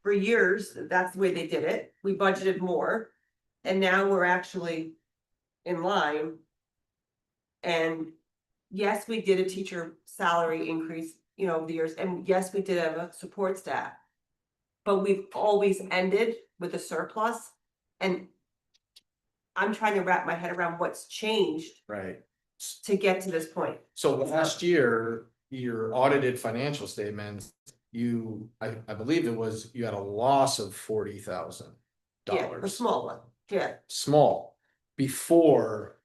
Speaker 5: For years, that's the way they did it. We budgeted more. And now we're actually in line. And yes, we did a teacher salary increase, over the years, and yes, we did have a support staff. But we've always ended with a surplus, and I'm trying to wrap my head around what's changed
Speaker 10: Right.
Speaker 5: to get to this point.
Speaker 10: So last year, your audited financial statements, I believe you had a loss of $40,000.
Speaker 5: Yeah, a small one, yeah,
Speaker 10: Small, before,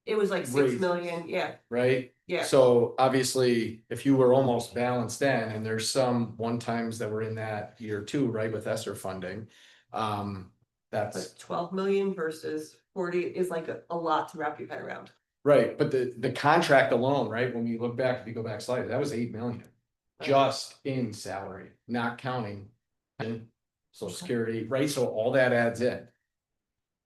Speaker 5: it was like 6
Speaker 10: Raised.
Speaker 5: million, yeah,
Speaker 10: right?
Speaker 5: yeah.
Speaker 10: So obviously, if you were almost balanced then, and there's some one-times that were in that year too, right, with ESSER funding.
Speaker 5: But
Speaker 10: That's
Speaker 5: 12 million versus 40 is like a lot to wrap your head around.
Speaker 10: Right, but the contract alone, right, when we look back, if you go back slightly, that was 8 million. Just in salary, not counting. Social security, right, so all that adds in,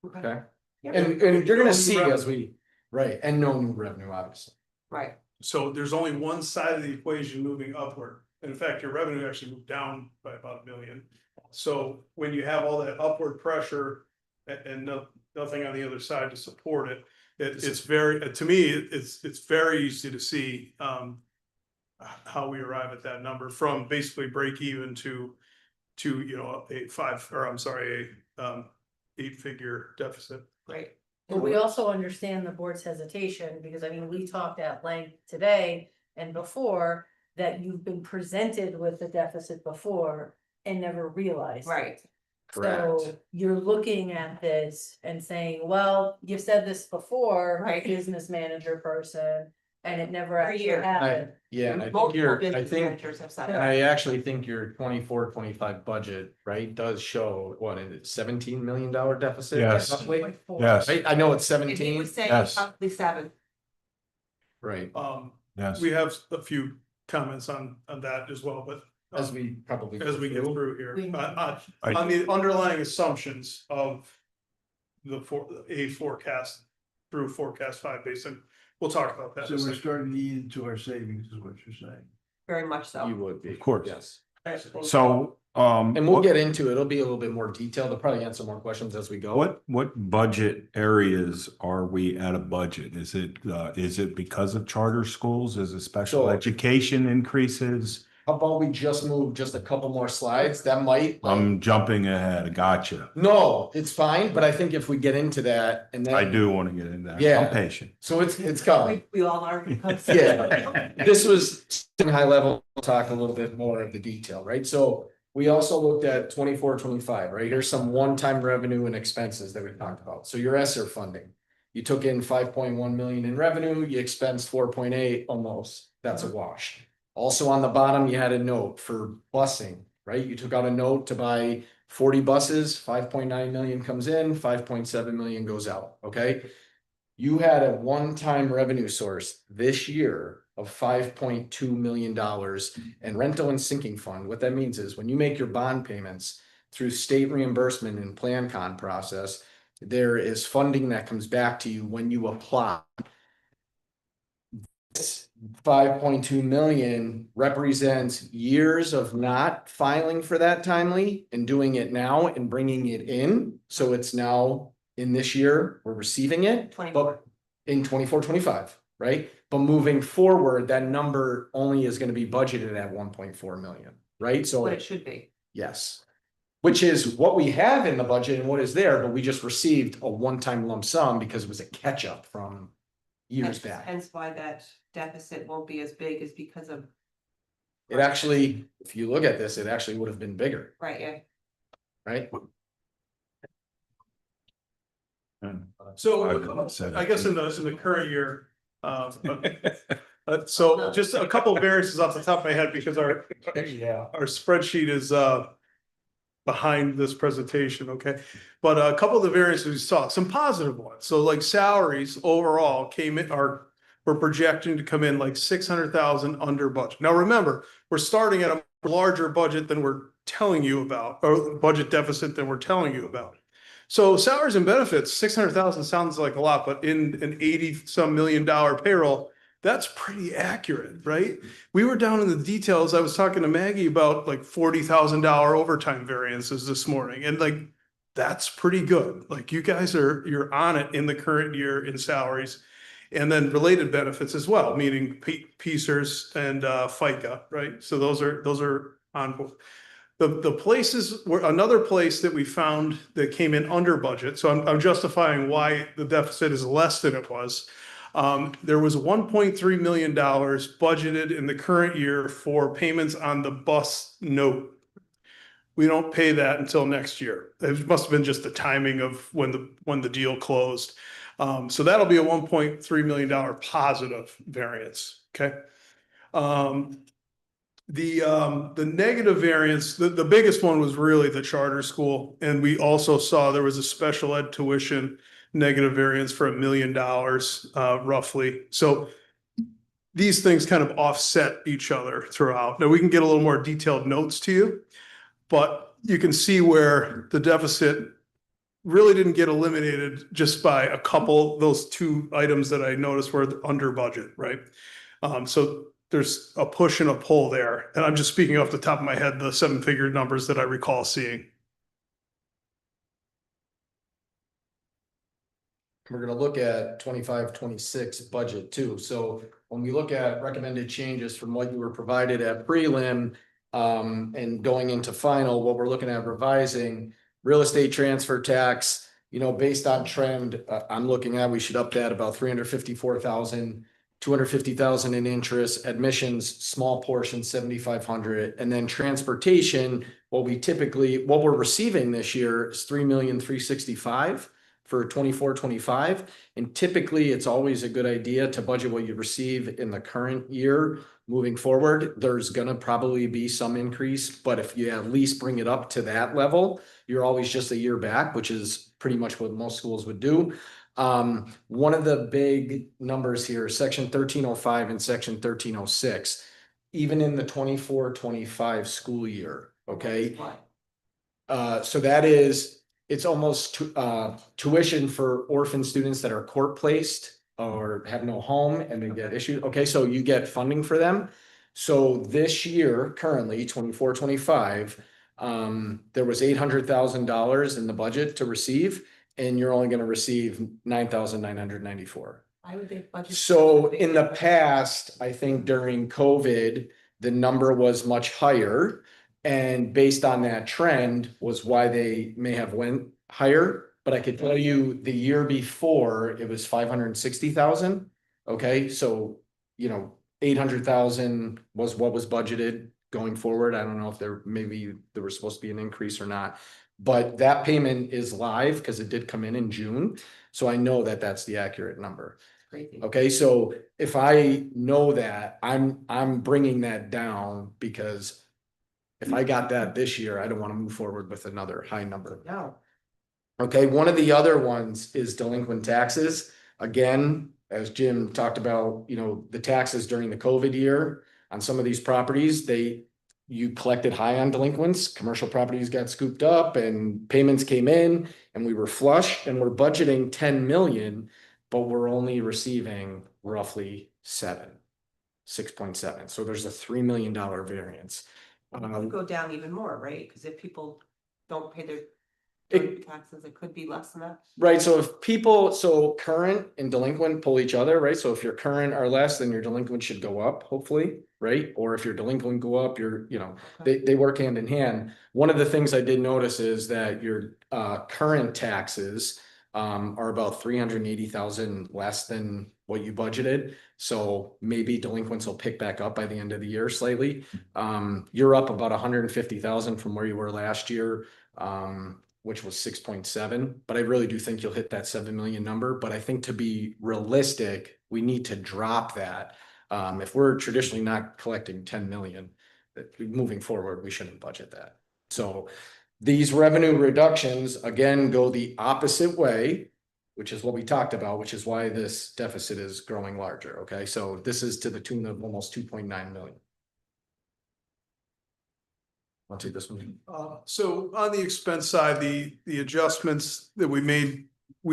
Speaker 10: okay? And you're gonna see as we, right, and no new revenue, obviously.
Speaker 5: Right,
Speaker 1: So there's only one side of the equation moving upward. In fact, your revenue actually moved down by about 1 million. So when you have all that upward pressure and nothing on the other side to support it, it's very, to me, it's very easy to see how we arrive at that number from basically break even to you know, a 8-figure deficit.
Speaker 5: right.
Speaker 4: But we also understand the board's hesitation, because I mean, we talked at length today and before that you've been presented with the deficit before and never realized. it.
Speaker 5: Right,
Speaker 10: Correct.
Speaker 4: So you're looking at this and saying, well, you've said this before,
Speaker 5: Right.
Speaker 4: business manager person, and it never
Speaker 5: For a
Speaker 4: actually
Speaker 5: year.
Speaker 4: happened.
Speaker 10: Yeah, and I think
Speaker 5: multiple business
Speaker 10: I think,
Speaker 5: managers have said
Speaker 10: and
Speaker 5: that.
Speaker 10: I actually think your 24-25 budget, right, does show, what, is it $17 million deficit?
Speaker 3: Yes.
Speaker 10: Roughly?
Speaker 4: 2.4.
Speaker 3: Yes,
Speaker 10: Right, I know it's
Speaker 5: And he
Speaker 10: 17,
Speaker 5: was saying
Speaker 3: Yes.
Speaker 5: probably 7.
Speaker 10: right,
Speaker 3: yes.
Speaker 1: We have a few comments on that as well, but
Speaker 10: as we probably.
Speaker 1: as we get
Speaker 10: go
Speaker 1: through here,
Speaker 4: We-
Speaker 1: on the underlying assumptions of a forecast through forecast 5 basin, we'll talk about that.
Speaker 2: So
Speaker 1: in a
Speaker 2: we're
Speaker 1: second.
Speaker 2: starting to eat into our savings is what you're saying.
Speaker 5: Very much so.
Speaker 10: You would be.
Speaker 3: Of course.
Speaker 10: Yes.
Speaker 3: So,
Speaker 10: And we'll get into it. It'll be a little bit more detailed. I'll probably answer more questions as we go.
Speaker 9: What budget areas are we at a budget? Is it because of charter schools? Is it special
Speaker 10: So-
Speaker 9: education increases?
Speaker 10: How about we just move just a couple more slides? That might.
Speaker 9: I'm jumping ahead. Gotcha.
Speaker 10: No, it's fine, but I think if we get into that and then.
Speaker 9: I do want to get in that.
Speaker 10: Yeah.
Speaker 9: I'm patient.
Speaker 10: So it's coming.
Speaker 5: We all are.
Speaker 10: Yeah, this was high level, we'll talk a little bit more of the detail, right? So we also looked at 24-25, right? Here's some one-time revenue and expenses that we talked about. So your ESSER funding. You took in 5.1 million in revenue, you expensed 4.8 almost. That's a wash. Also on the bottom, you had a note for busing, right? You took out a note to buy 40 buses, 5.9 million comes in, 5.7 million goes out, okay? You had a one-time revenue source this year of $5.2 million and rental and sinking fund. What that means is when you make your bond payments through state reimbursement and plan con process, there is funding that comes back to you when you apply. This 5.2 million represents years of not filing for that timely and doing it now and bringing it in. So it's now in this year, we're receiving it,
Speaker 5: 24.
Speaker 10: but in 24-25, right? But moving forward, that number only is gonna be budgeted at 1.4 million, right? So
Speaker 5: What it should be.
Speaker 10: yes. Which is what we have in the budget and what is there, but we just received a one-time lump sum because it was a catch-up from years back.
Speaker 5: Hence why that deficit won't be as big is because of,
Speaker 10: It actually, if you look at this, it actually would have been bigger,
Speaker 5: right, yeah.
Speaker 10: right?
Speaker 1: So
Speaker 9: said
Speaker 1: I guess in the current year, so just a couple of variances off the top of my head because our spreadsheet is behind this presentation, okay? But a couple of the variances we saw, some positive ones. So like salaries overall we're projecting to come in like 600,000 under budget. Now, remember, we're starting at a larger budget than we're telling you about, or budget deficit than we're telling you about. So salaries and benefits, 600,000 sounds like a lot, but in an 80-some million dollar payroll, that's pretty accurate, right? We were down in the details. I was talking to Maggie about like $40,000 overtime variances this morning, and like that's pretty good. Like you guys you're on it in the current year in salaries, and then related benefits as well, meaning PSERS and FICA, right? So those are on board. The places were another place that we found that came in under budget. So I'm justifying why the deficit is less than it was. There was $1.3 million budgeted in the current year for payments on the bus note. We don't pay that until next year. It must have been just the timing of when the deal closed. So that'll be a $1.3 million positive variance. Okay. The negative variance, the biggest one was really the charter school. And we also saw there was a special ed tuition negative variance for $1 million, roughly. So these things kind of offset each other throughout. Now, we can get a little more detailed notes to you, but you can see where the deficit really didn't get eliminated just by a couple, those two items that I noticed were under budget, right? So there's a push and a pull there. And I'm just speaking off the top of my head, the 7-figure numbers that I recall seeing.
Speaker 10: We're gonna look at 25-26 budget too. So when we look at recommended changes from what you were provided at prelim, and going into final, what we're looking at revising, real estate transfer tax, based on trend, I'm looking at, we should up that about 354,000, 250,000 in interest, admissions, small portion, 7,500, and then transportation, what we're receiving this year is 3,365,000 for 24-25. And typically, it's always a good idea to budget what you receive in the current year. Moving forward, there's gonna probably be some increase, but if you at least bring it up to that level, you're always just a year back, which is pretty much what most schools would do. One of the big numbers here, section 1305 and section 1306, even in the 24-25 school year, okay? So that is, it's almost tuition for orphan students that are court placed or have no home and they get issued. Okay, so you get funding for them. So this year, currently 24-25, there was $800,000 in the budget to receive, and you're only going to receive 9,994.
Speaker 5: I would think budget.
Speaker 10: So in the past, I think during COVID, the number was much higher. And based on that trend was why they may have went higher. But I could tell you the year before it was 560,000. Okay, so 800,000 was what was budgeted going forward. I don't know if there was supposed to be an increase or not, but that payment is live because it did come in June. So I know that that's the accurate number.
Speaker 5: Crazy.
Speaker 10: Okay, so if I know that, I'm bringing that down because if I got that this year, I don't want to move forward with another high number.
Speaker 5: No.
Speaker 10: Okay, one of the other ones is delinquent taxes. Again, as Jim talked about, the taxes during the COVID year on some of these properties, you collected high on delinquents, commercial properties got scooped up and payments came in and we were flush and we're budgeting 10 million, but we're only receiving roughly 6.7. So there's a $3 million variance.
Speaker 5: It could go down even more, right? Because if people don't pay their taxes, it could be less than that.
Speaker 10: Right, so current and delinquent pull each other, right? So if your current are less, then your delinquent should go up, hopefully, right? Or if your delinquent go up, they work hand in hand. One of the things I did notice is that your current taxes are about 380,000 less than what you budgeted. So maybe delinquents will pick back up by the end of the year slightly. You're up about 150,000 from where you were last year, which was 6.7. But I really do think you'll hit that 7 million number. But I think to be realistic, we need to drop that. If we're traditionally not collecting 10 million, moving forward, we shouldn't budget that. So these revenue reductions, again, go the opposite way, which is what we talked about, which is why this deficit is growing larger. Okay, so this is to the tune of almost 2.9 million. I'll take this one.
Speaker 1: So on the expense side, the adjustments that we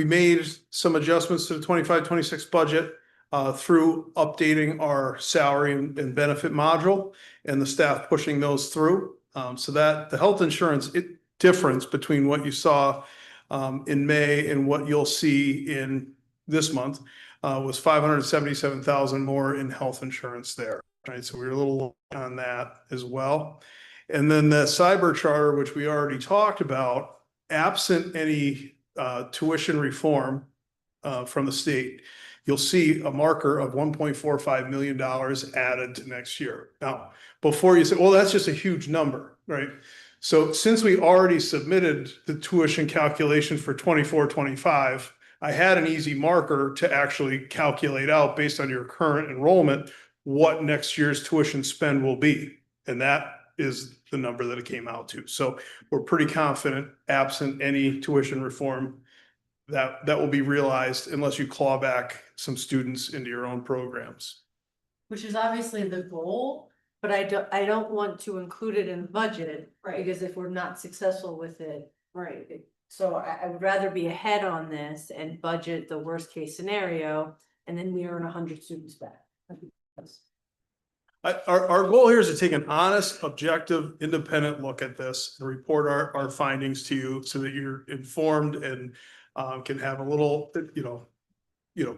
Speaker 1: made some adjustments to the 25-26 budget through updating our salary and benefit module and the staff pushing those through. So that the health insurance difference between what you saw in May and what you'll see in this month was 577,000 more in health insurance there. Right, so we were a little low on that as well. And then the cyber charter, which we already talked about, absent any tuition reform from the state, you'll see a marker of $1.45 million added to next year. Now, before you say, well, that's just a huge number, right? So since we already submitted the tuition calculation for 24-25, I had an easy marker to actually calculate out based on your current enrollment what next year's tuition spend will be. And that is the number that it came out to. So we're pretty confident, absent any tuition reform, that will be realized unless you claw back some students into your own programs.
Speaker 4: Which is obviously the goal, but I don't want to include it in the budget.
Speaker 5: Right.
Speaker 4: Because if we're not successful with it,
Speaker 5: Right.
Speaker 4: so I would rather be ahead on this and budget the worst case scenario, and then we earn 100 students back.
Speaker 1: Our goal here is to take an honest, objective, independent look at this and report our findings to you so that you're informed and can have a little,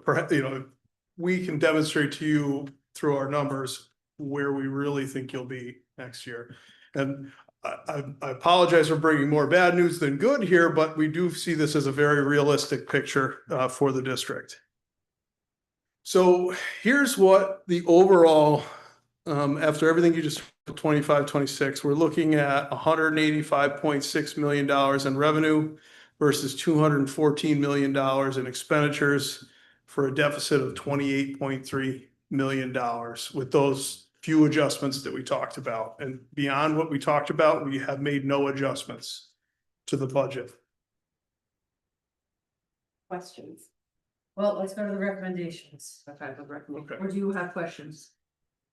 Speaker 1: perhaps, we can demonstrate to you through our numbers where we really think you'll be next year. And I apologize for bringing more bad news than good here, but we do see this as a very realistic picture for the district. So here's what the overall, after everything you just 25, 26, we're looking at $185.6 million in revenue versus $214 million in expenditures for a deficit of $28.3 million with those few adjustments that we talked about. And beyond what we talked about, we have made no adjustments to the budget.
Speaker 5: Questions?
Speaker 4: Well, let's go to the recommendations.
Speaker 5: Okay, the recommendation.
Speaker 1: Okay.
Speaker 4: Or do you have questions?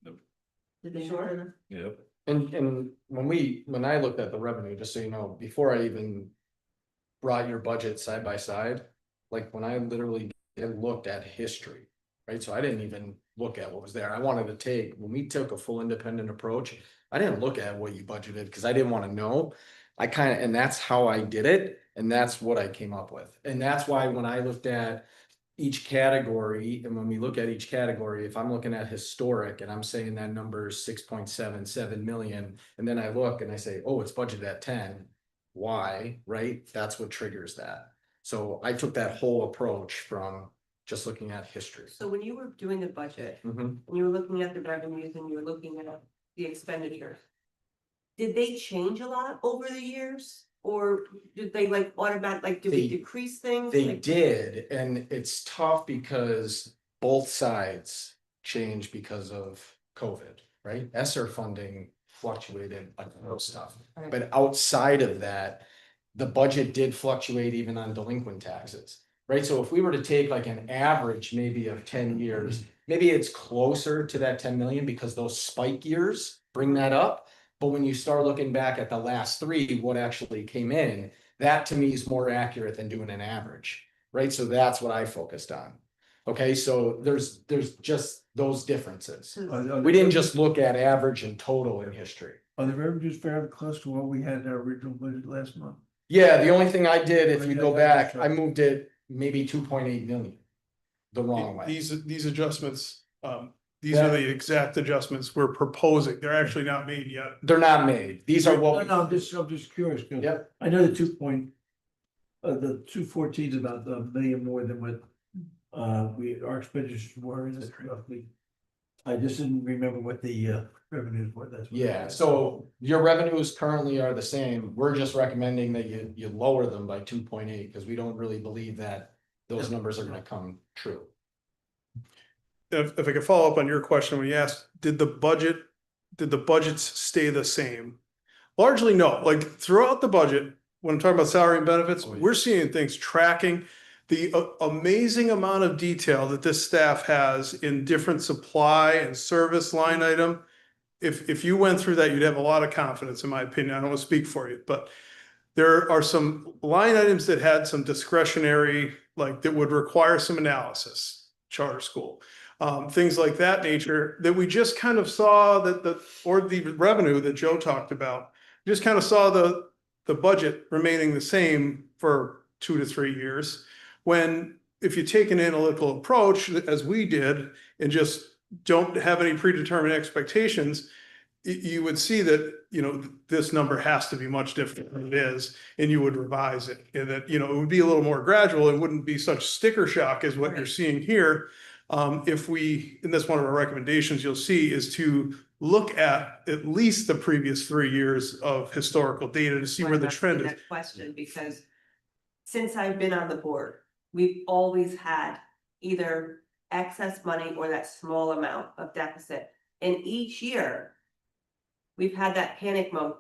Speaker 1: Nope.
Speaker 4: Did they
Speaker 5: Sure.
Speaker 4: answer them?
Speaker 9: Yep.
Speaker 10: And when I looked at the revenue, just so you know, before I even brought your budget side by side, like when I literally looked at history, right? So I didn't even look at what was there. I wanted to take, when we took a full independent approach, I didn't look at what you budgeted because I didn't want to know. And that's how I did it. And that's what I came up with. And that's why when I looked at each category, and when we look at each category, if I'm looking at historic and I'm saying that number is 6.77 million, and then I look and I say, oh, it's budgeted at 10. Why? Right? That's what triggers that. So I took that whole approach from just looking at history.
Speaker 5: So when you were doing the budget,
Speaker 10: Mhm.
Speaker 5: and you were looking at the revenues and you were looking at the expenditures, did they change a lot over the years? Or did they like did we
Speaker 10: They-
Speaker 5: decrease things?
Speaker 10: They
Speaker 5: Like,
Speaker 10: did, and it's tough because both sides changed because of COVID, right? ESSER funding fluctuated like those stuff.
Speaker 5: Right.
Speaker 10: But outside of that, the budget did fluctuate even on delinquent taxes, right? So if we were to take like an average maybe of 10 years, maybe it's closer to that 10 million because those spike years bring that up. But when you start looking back at the last three, what actually came in, that to me is more accurate than doing an average, right? So that's what I focused on. Okay, so there's just those differences. We didn't just look at average and total in history.
Speaker 2: Are the revenues fairly close to what we had in our original budget last month?
Speaker 10: Yeah, the only thing I did, if you go back, I moved it maybe 2.8 million the wrong way.
Speaker 1: These adjustments, these are the exact adjustments we're proposing. They're actually not made yet.
Speaker 10: They're not made. These are
Speaker 2: No,
Speaker 10: what.
Speaker 2: no, I'm just curious. 'Cause
Speaker 10: Yep.
Speaker 2: I know the the 214 is about a million more than what our expenditures were in this roughly. I just didn't remember what the revenues were. That's what
Speaker 10: Yeah, so your revenues currently are the same. We're just recommending that you lower them by 2.8 because we don't really believe that those numbers are gonna come true.
Speaker 1: If I could follow up on your question, when you asked, did the budgets stay the same? Largely, no. Like throughout the budget, when I'm talking about salary and benefits, we're seeing things tracking. The amazing amount of detail that this staff has in different supply and service line item. If you went through that, you'd have a lot of confidence, in my opinion. I don't want to speak for you, but there are some line items that had some discretionary, like that would require some analysis, charter school. Things like that nature that we just kind of saw that the revenue that Joe talked about, just kind of saw the budget remaining the same for 2 to 3 years. When if you take an analytical approach, as we did, and just don't have any predetermined expectations, you would see that, this number has to be much different than it is, and you would revise it. And that, it would be a little more gradual. It wouldn't be such sticker shock as what you're seeing here. And that's one of our recommendations you'll see is to look at least the previous 3 years of historical data to see where the trend is.
Speaker 5: That question, because since I've been on the board, we've always had either excess money or that small amount of deficit. And each year, we've had that panic mode.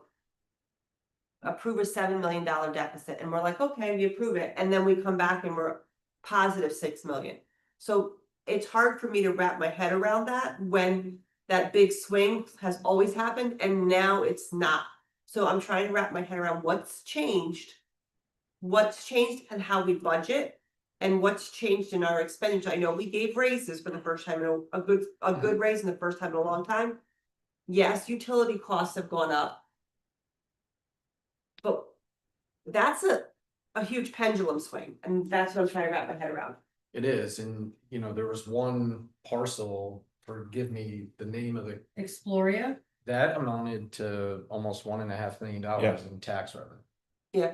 Speaker 5: approve a $7 million deficit, and we're like, okay, we approve it, and then we come back and we're positive 6 million. So it's hard for me to wrap my head around that when that big swing has always happened and now it's not. So I'm trying to wrap my head around what's changed and how we budget, and what's changed in our expenditure. I know we gave raises for the first time in a good raise in the first time in a long time. Yes, utility costs have gone up. But that's a huge pendulum swing, and that's what I'm trying to wrap my head around.
Speaker 10: It is, and you know, there was one parcel, forgive me, the name of the,
Speaker 4: Exploria,
Speaker 10: that amounted to almost $1.5 million in tax revenue.
Speaker 5: Yeah.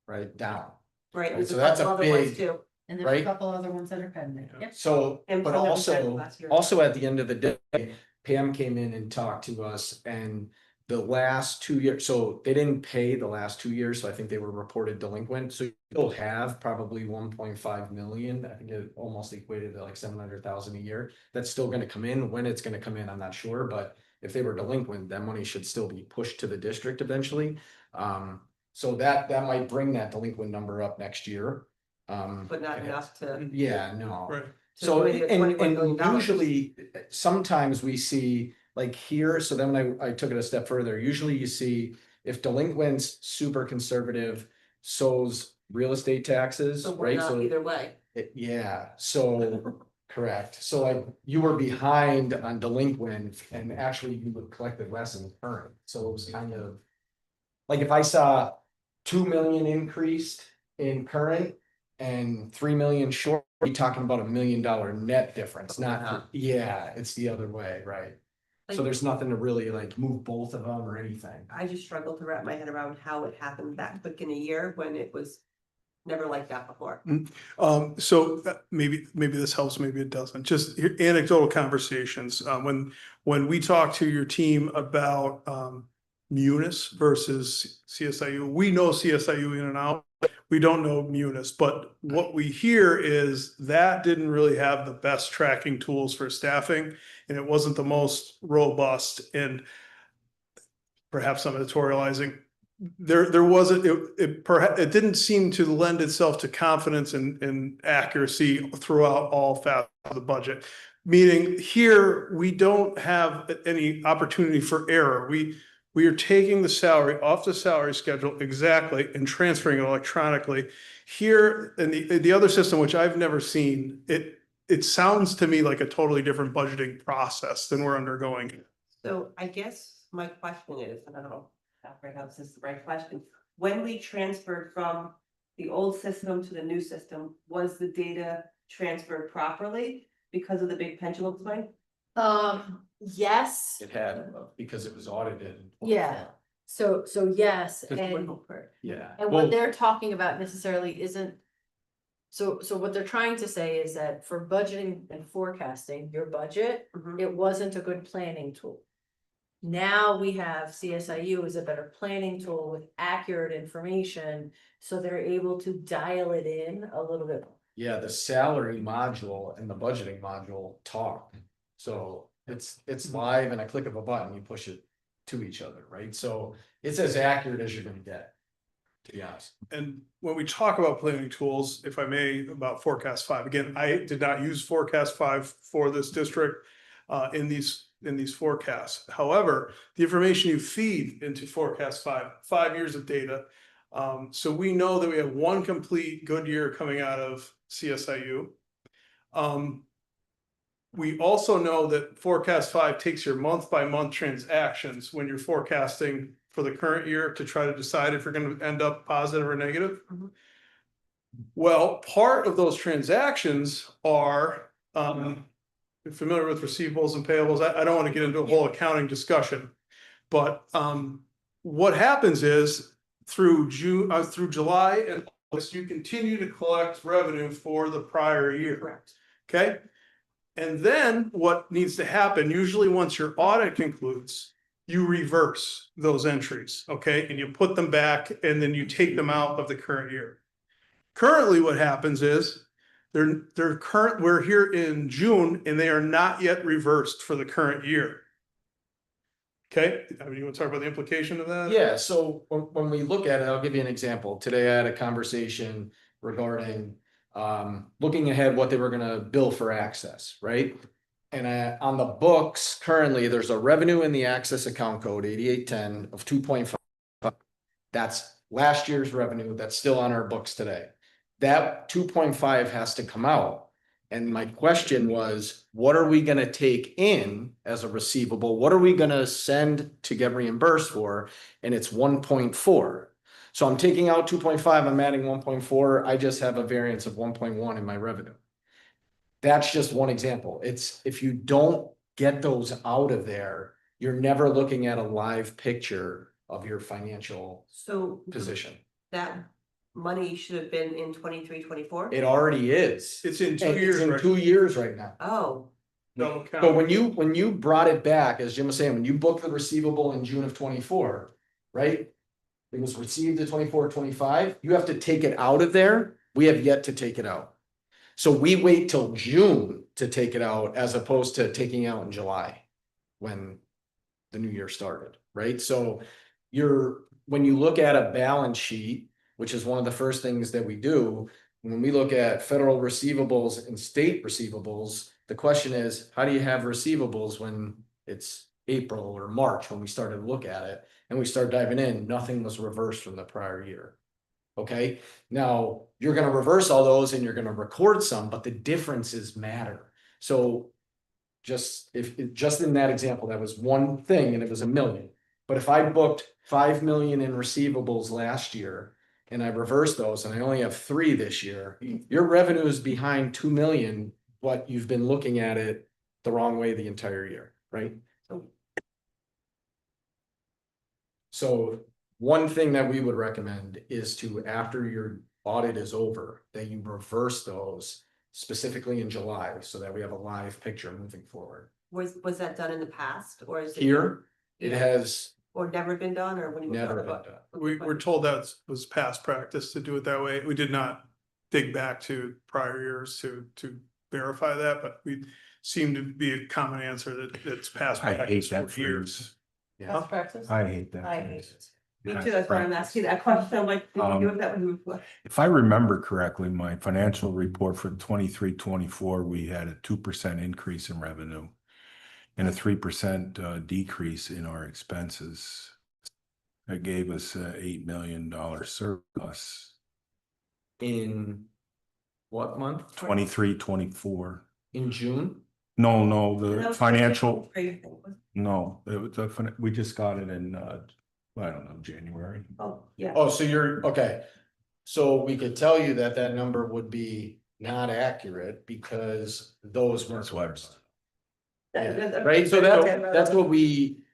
Speaker 10: Right, down.
Speaker 5: Right,
Speaker 10: Right,
Speaker 5: there's
Speaker 10: so
Speaker 5: a
Speaker 10: that's
Speaker 5: couple
Speaker 10: a
Speaker 5: other ones
Speaker 10: big-
Speaker 5: too.
Speaker 4: and there's a
Speaker 10: Right.
Speaker 4: couple other ones that are pending. Yep.
Speaker 10: So,
Speaker 5: And
Speaker 10: but
Speaker 5: some that we started
Speaker 10: also,
Speaker 5: last year.
Speaker 10: also at the end of the day, Pam came in and talked to us, and the last 2 years, so they didn't pay the last 2 years, so I think they were reported delinquent, so you'll have probably 1.5 million, I think it almost equated to like 700,000 a year. That's still gonna come in. When it's gonna come in, I'm not sure, but if they were delinquent, that money should still be pushed to the district eventually. So that might bring that delinquent number up next year.
Speaker 5: But not enough to.
Speaker 10: Yeah, no.
Speaker 1: Right.
Speaker 10: So,
Speaker 5: do the
Speaker 10: and
Speaker 5: $21 million.
Speaker 10: usually, sometimes we see like here, so then when I took it a step further, usually you see if delinquents super conservative, so's real estate taxes,
Speaker 5: So we're
Speaker 10: right?
Speaker 5: not
Speaker 10: So,
Speaker 5: either way.
Speaker 10: yeah, so, correct. So like you were behind on delinquent and actually you would collected less in current. So it was kind of like if I saw 2 million increased in current and 3 million short, you're talking about $1 million net difference, not, yeah, it's the other way, right? So there's nothing to really like move both of them or anything.
Speaker 5: I just struggle to wrap my head around how it happened that quick in a year when it was never like that before.
Speaker 1: So maybe this helps, maybe it doesn't. Just anecdotal conversations. When we talk to your team about Munis versus CSIU, we know CSIU in and out. We don't know Munis, but what we hear is that didn't really have the best tracking tools for staffing, and it wasn't the most robust. And perhaps I'm editorializing. There wasn't, it didn't seem to lend itself to confidence and accuracy throughout all facets of the budget. Meaning here, we don't have any opportunity for error. We are taking the salary off the salary schedule exactly and transferring it electronically. Here, in the other system, which I've never seen, it sounds to me like a totally different budgeting process than we're undergoing.
Speaker 5: So I guess my question is, and I don't know if this is the right question, when we transferred from the old system to the new system, was the data transferred properly because of the big pendulum swing?
Speaker 4: Yes,
Speaker 10: It had, because it was audited.
Speaker 4: yeah, so yes,
Speaker 10: Just
Speaker 4: and.
Speaker 10: Yeah.
Speaker 4: And
Speaker 10: Well,
Speaker 4: what they're talking about necessarily isn't. So what they're trying to say is that for budgeting and forecasting, your budget,
Speaker 5: Mhm.
Speaker 4: it wasn't a good planning tool. Now we have CSIU is a better planning tool with accurate information, so they're able to dial it in a little bit.
Speaker 10: yeah, the salary module and the budgeting module talk. So it's live and a click of a button, you push it to each other, right? So it's as accurate as you're gonna get, to be honest.
Speaker 1: And when we talk about planning tools, if I may, about Forecast 5, again, I did not use Forecast 5 for this district in these forecasts. However, the information you feed into Forecast 5 years of data. So we know that we have one complete good year coming out of CSIU. We also know that Forecast 5 takes your month by month transactions when you're forecasting for the current year to try to decide if you're going to end up positive or negative.
Speaker 5: Mhm.
Speaker 1: Well, part of those transactions are, you're familiar with receivables and payables. I don't want to get into a whole accounting discussion. But what happens is through July and August, you continue to collect revenue for the prior year.
Speaker 5: Correct.
Speaker 1: Okay. And then what needs to happen, usually once your audit concludes, you reverse those entries, okay? And you put them back and then you take them out of the current year. Currently, what happens is we're here in June and they are not yet reversed for the current year. Okay, I mean, you want to talk about the implication of that?
Speaker 10: Yeah, so when we look at it, I'll give you an example. Today I had a conversation regarding looking ahead what they were gonna bill for access, right? And on the books, currently, there's a revenue in the access account code 8810 of 2.5. That's last year's revenue that's still on our books today. That 2.5 has to come out. And my question was, what are we gonna take in as a receivable? What are we gonna send to get reimbursed for? And it's 1.4. So I'm taking out 2.5, I'm adding 1.4. I just have a variance of 1.1 in my revenue. That's just one example. It's if you don't get those out of there, you're never looking at a live picture of your financial
Speaker 5: So
Speaker 10: position.
Speaker 5: that money should have been in 23, 24?
Speaker 10: It already is.
Speaker 1: It's in 2
Speaker 10: And it's
Speaker 1: years,
Speaker 10: in
Speaker 1: right?
Speaker 10: 2 years right now.
Speaker 5: Oh,
Speaker 1: Double count.
Speaker 10: So when you brought it back, as Jim was saying, when you booked the receivable in June of 24, right? It was received at 24, 25, you have to take it out of there. We have yet to take it out. So we wait till June to take it out as opposed to taking out in July when the new year started, right? So when you look at a balance sheet, which is one of the first things that we do, when we look at federal receivables and state receivables, the question is, how do you have receivables when it's April or March when we started to look at it and we start diving in, nothing was reversed from the prior year. Okay, now you're gonna reverse all those and you're gonna record some, but the differences matter. So just in that example, that was one thing and it was $1 million. But if I booked 5 million in receivables last year and I reversed those and I only have 3 this year, your revenue is behind 2 million, but you've been looking at it the wrong way the entire year, right? So one thing that we would recommend is to, after your audit is over, that you reverse those specifically in July so that we have a live picture moving forward.
Speaker 5: was that done in the past or is it?
Speaker 10: Here, it has
Speaker 5: Or never been done or when you?
Speaker 10: never been done.
Speaker 1: We were told that was past practice to do it that way. We did not dig back to prior years to verify that, but we seem to be a common answer that it's past
Speaker 9: I hate
Speaker 1: practice
Speaker 9: that
Speaker 1: for years.
Speaker 9: phrase.
Speaker 10: Yeah.
Speaker 5: Best practice?
Speaker 9: I hate that.
Speaker 4: I
Speaker 9: phrase.
Speaker 4: hate it.
Speaker 5: Me too, that's why I'm asking that question. I'm like, did you do it that way before?
Speaker 9: If I remember correctly, my financial report for 23-24, we had a 2% increase in revenue and a 3% decrease in our expenses. That gave us a $8 million surplus.
Speaker 10: In what month?
Speaker 9: 23-24.
Speaker 10: In June?
Speaker 9: No,
Speaker 5: That
Speaker 9: the
Speaker 5: was
Speaker 9: financial,
Speaker 5: just-
Speaker 9: no, it was we just got it in, I don't know, January.
Speaker 5: Oh, yeah.
Speaker 10: Oh, so you're, okay. So we could tell you that that number would be not accurate because those weren't.
Speaker 9: That's why.
Speaker 10: Right, so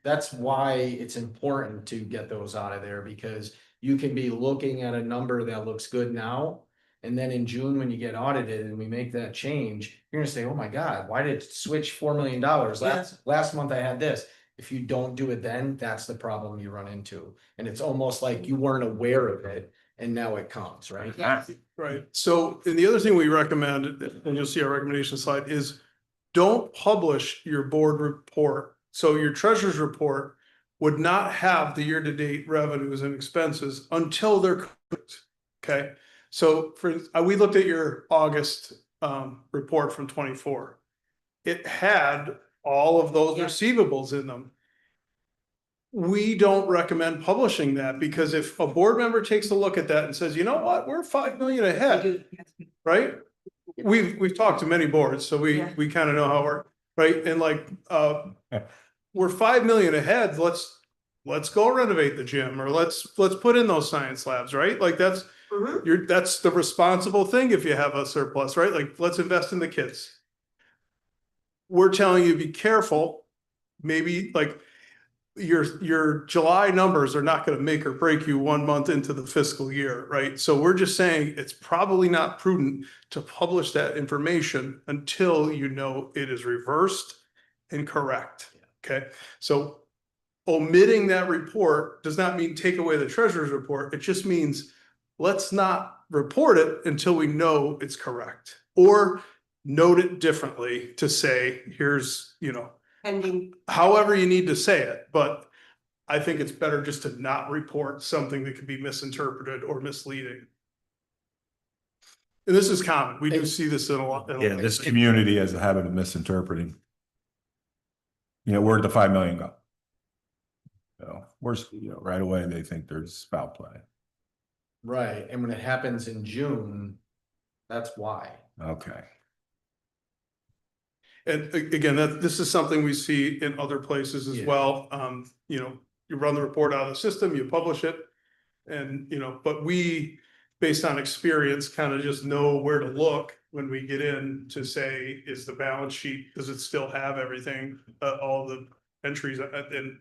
Speaker 10: that's why it's important to get those out of there, because you can be looking at a number that looks good now. And then in June, when you get audited and we make that change, you're gonna say, oh my God, why did it switch $4 million? Last month I had this. If you don't do it then, that's the problem you run into. And it's almost like you weren't aware of it and now it comes, right?
Speaker 1: Right, so, and the other thing we recommend, and you'll see our recommendation slide, is don't publish your board report. So your treasurer's report would not have the year-to-date revenues and expenses until they're complete. Okay, so we looked at your August report from 24. It had all of those
Speaker 5: Yeah.
Speaker 1: receivables in them. We don't recommend publishing that because if a board member takes a look at that and says, you know what, we're 5 million
Speaker 5: I
Speaker 1: ahead,
Speaker 5: do.
Speaker 1: right? We've talked to many boards, so
Speaker 5: Yeah.
Speaker 1: we kind of know how we're, right? And like, we're 5 million ahead, let's go renovate the gym, or let's put in those science labs, right? Like that's the responsible thing if you have a surplus, right? Like, let's invest in the kids. We're telling you, be careful, maybe like your July numbers are not going to make or break you 1 month into the fiscal year, right? So we're just saying it's probably not prudent to publish that information until you know it is reversed and correct. Okay, so omitting that report does not mean take away the treasurer's report. It just means let's not report it until we know it's correct, or note it differently to say, here's,
Speaker 5: pending.
Speaker 1: however you need to say it, but I think it's better just to not report something that could be misinterpreted or misleading. And this is common. We do see this in a lot.
Speaker 9: Yeah, this community has a habit of misinterpreting. You know, where'd the 5 million go? Where's, right away, they think there's foul play.
Speaker 10: Right, and when it happens in June, that's why.
Speaker 9: Okay.
Speaker 1: And again, this is something we see in other places as
Speaker 10: Yeah.
Speaker 1: well. You run the report out of the system, you publish it. And, but we, based on experience, kind of just know where to look when we get in to say, is the balance sheet, does it still have everything, all the entries? And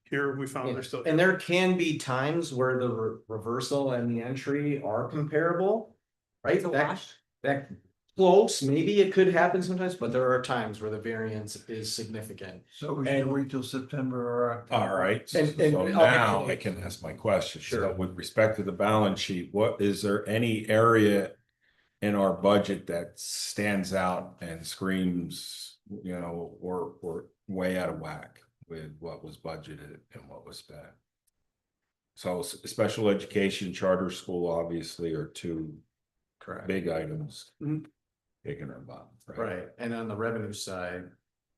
Speaker 1: here we found there's still.
Speaker 10: And there can be times where the reversal and the entry are comparable, right?
Speaker 5: It's a
Speaker 10: That-
Speaker 5: wash.
Speaker 10: That close, maybe it could happen sometimes, but there are times where the variance is significant.
Speaker 2: So we should wait till September or October.
Speaker 9: All right,
Speaker 10: And-
Speaker 9: so
Speaker 10: and-
Speaker 9: now I can ask my question. So
Speaker 10: Sure.
Speaker 9: with respect to the balance sheet, is there any area in our budget that stands out and screams, or way out of whack with what was budgeted and what was spent? So special education, charter school, obviously, are two
Speaker 10: Correct.
Speaker 9: big items.
Speaker 1: Mhm.
Speaker 9: Taking our bottom,
Speaker 10: Right, and on the revenue side,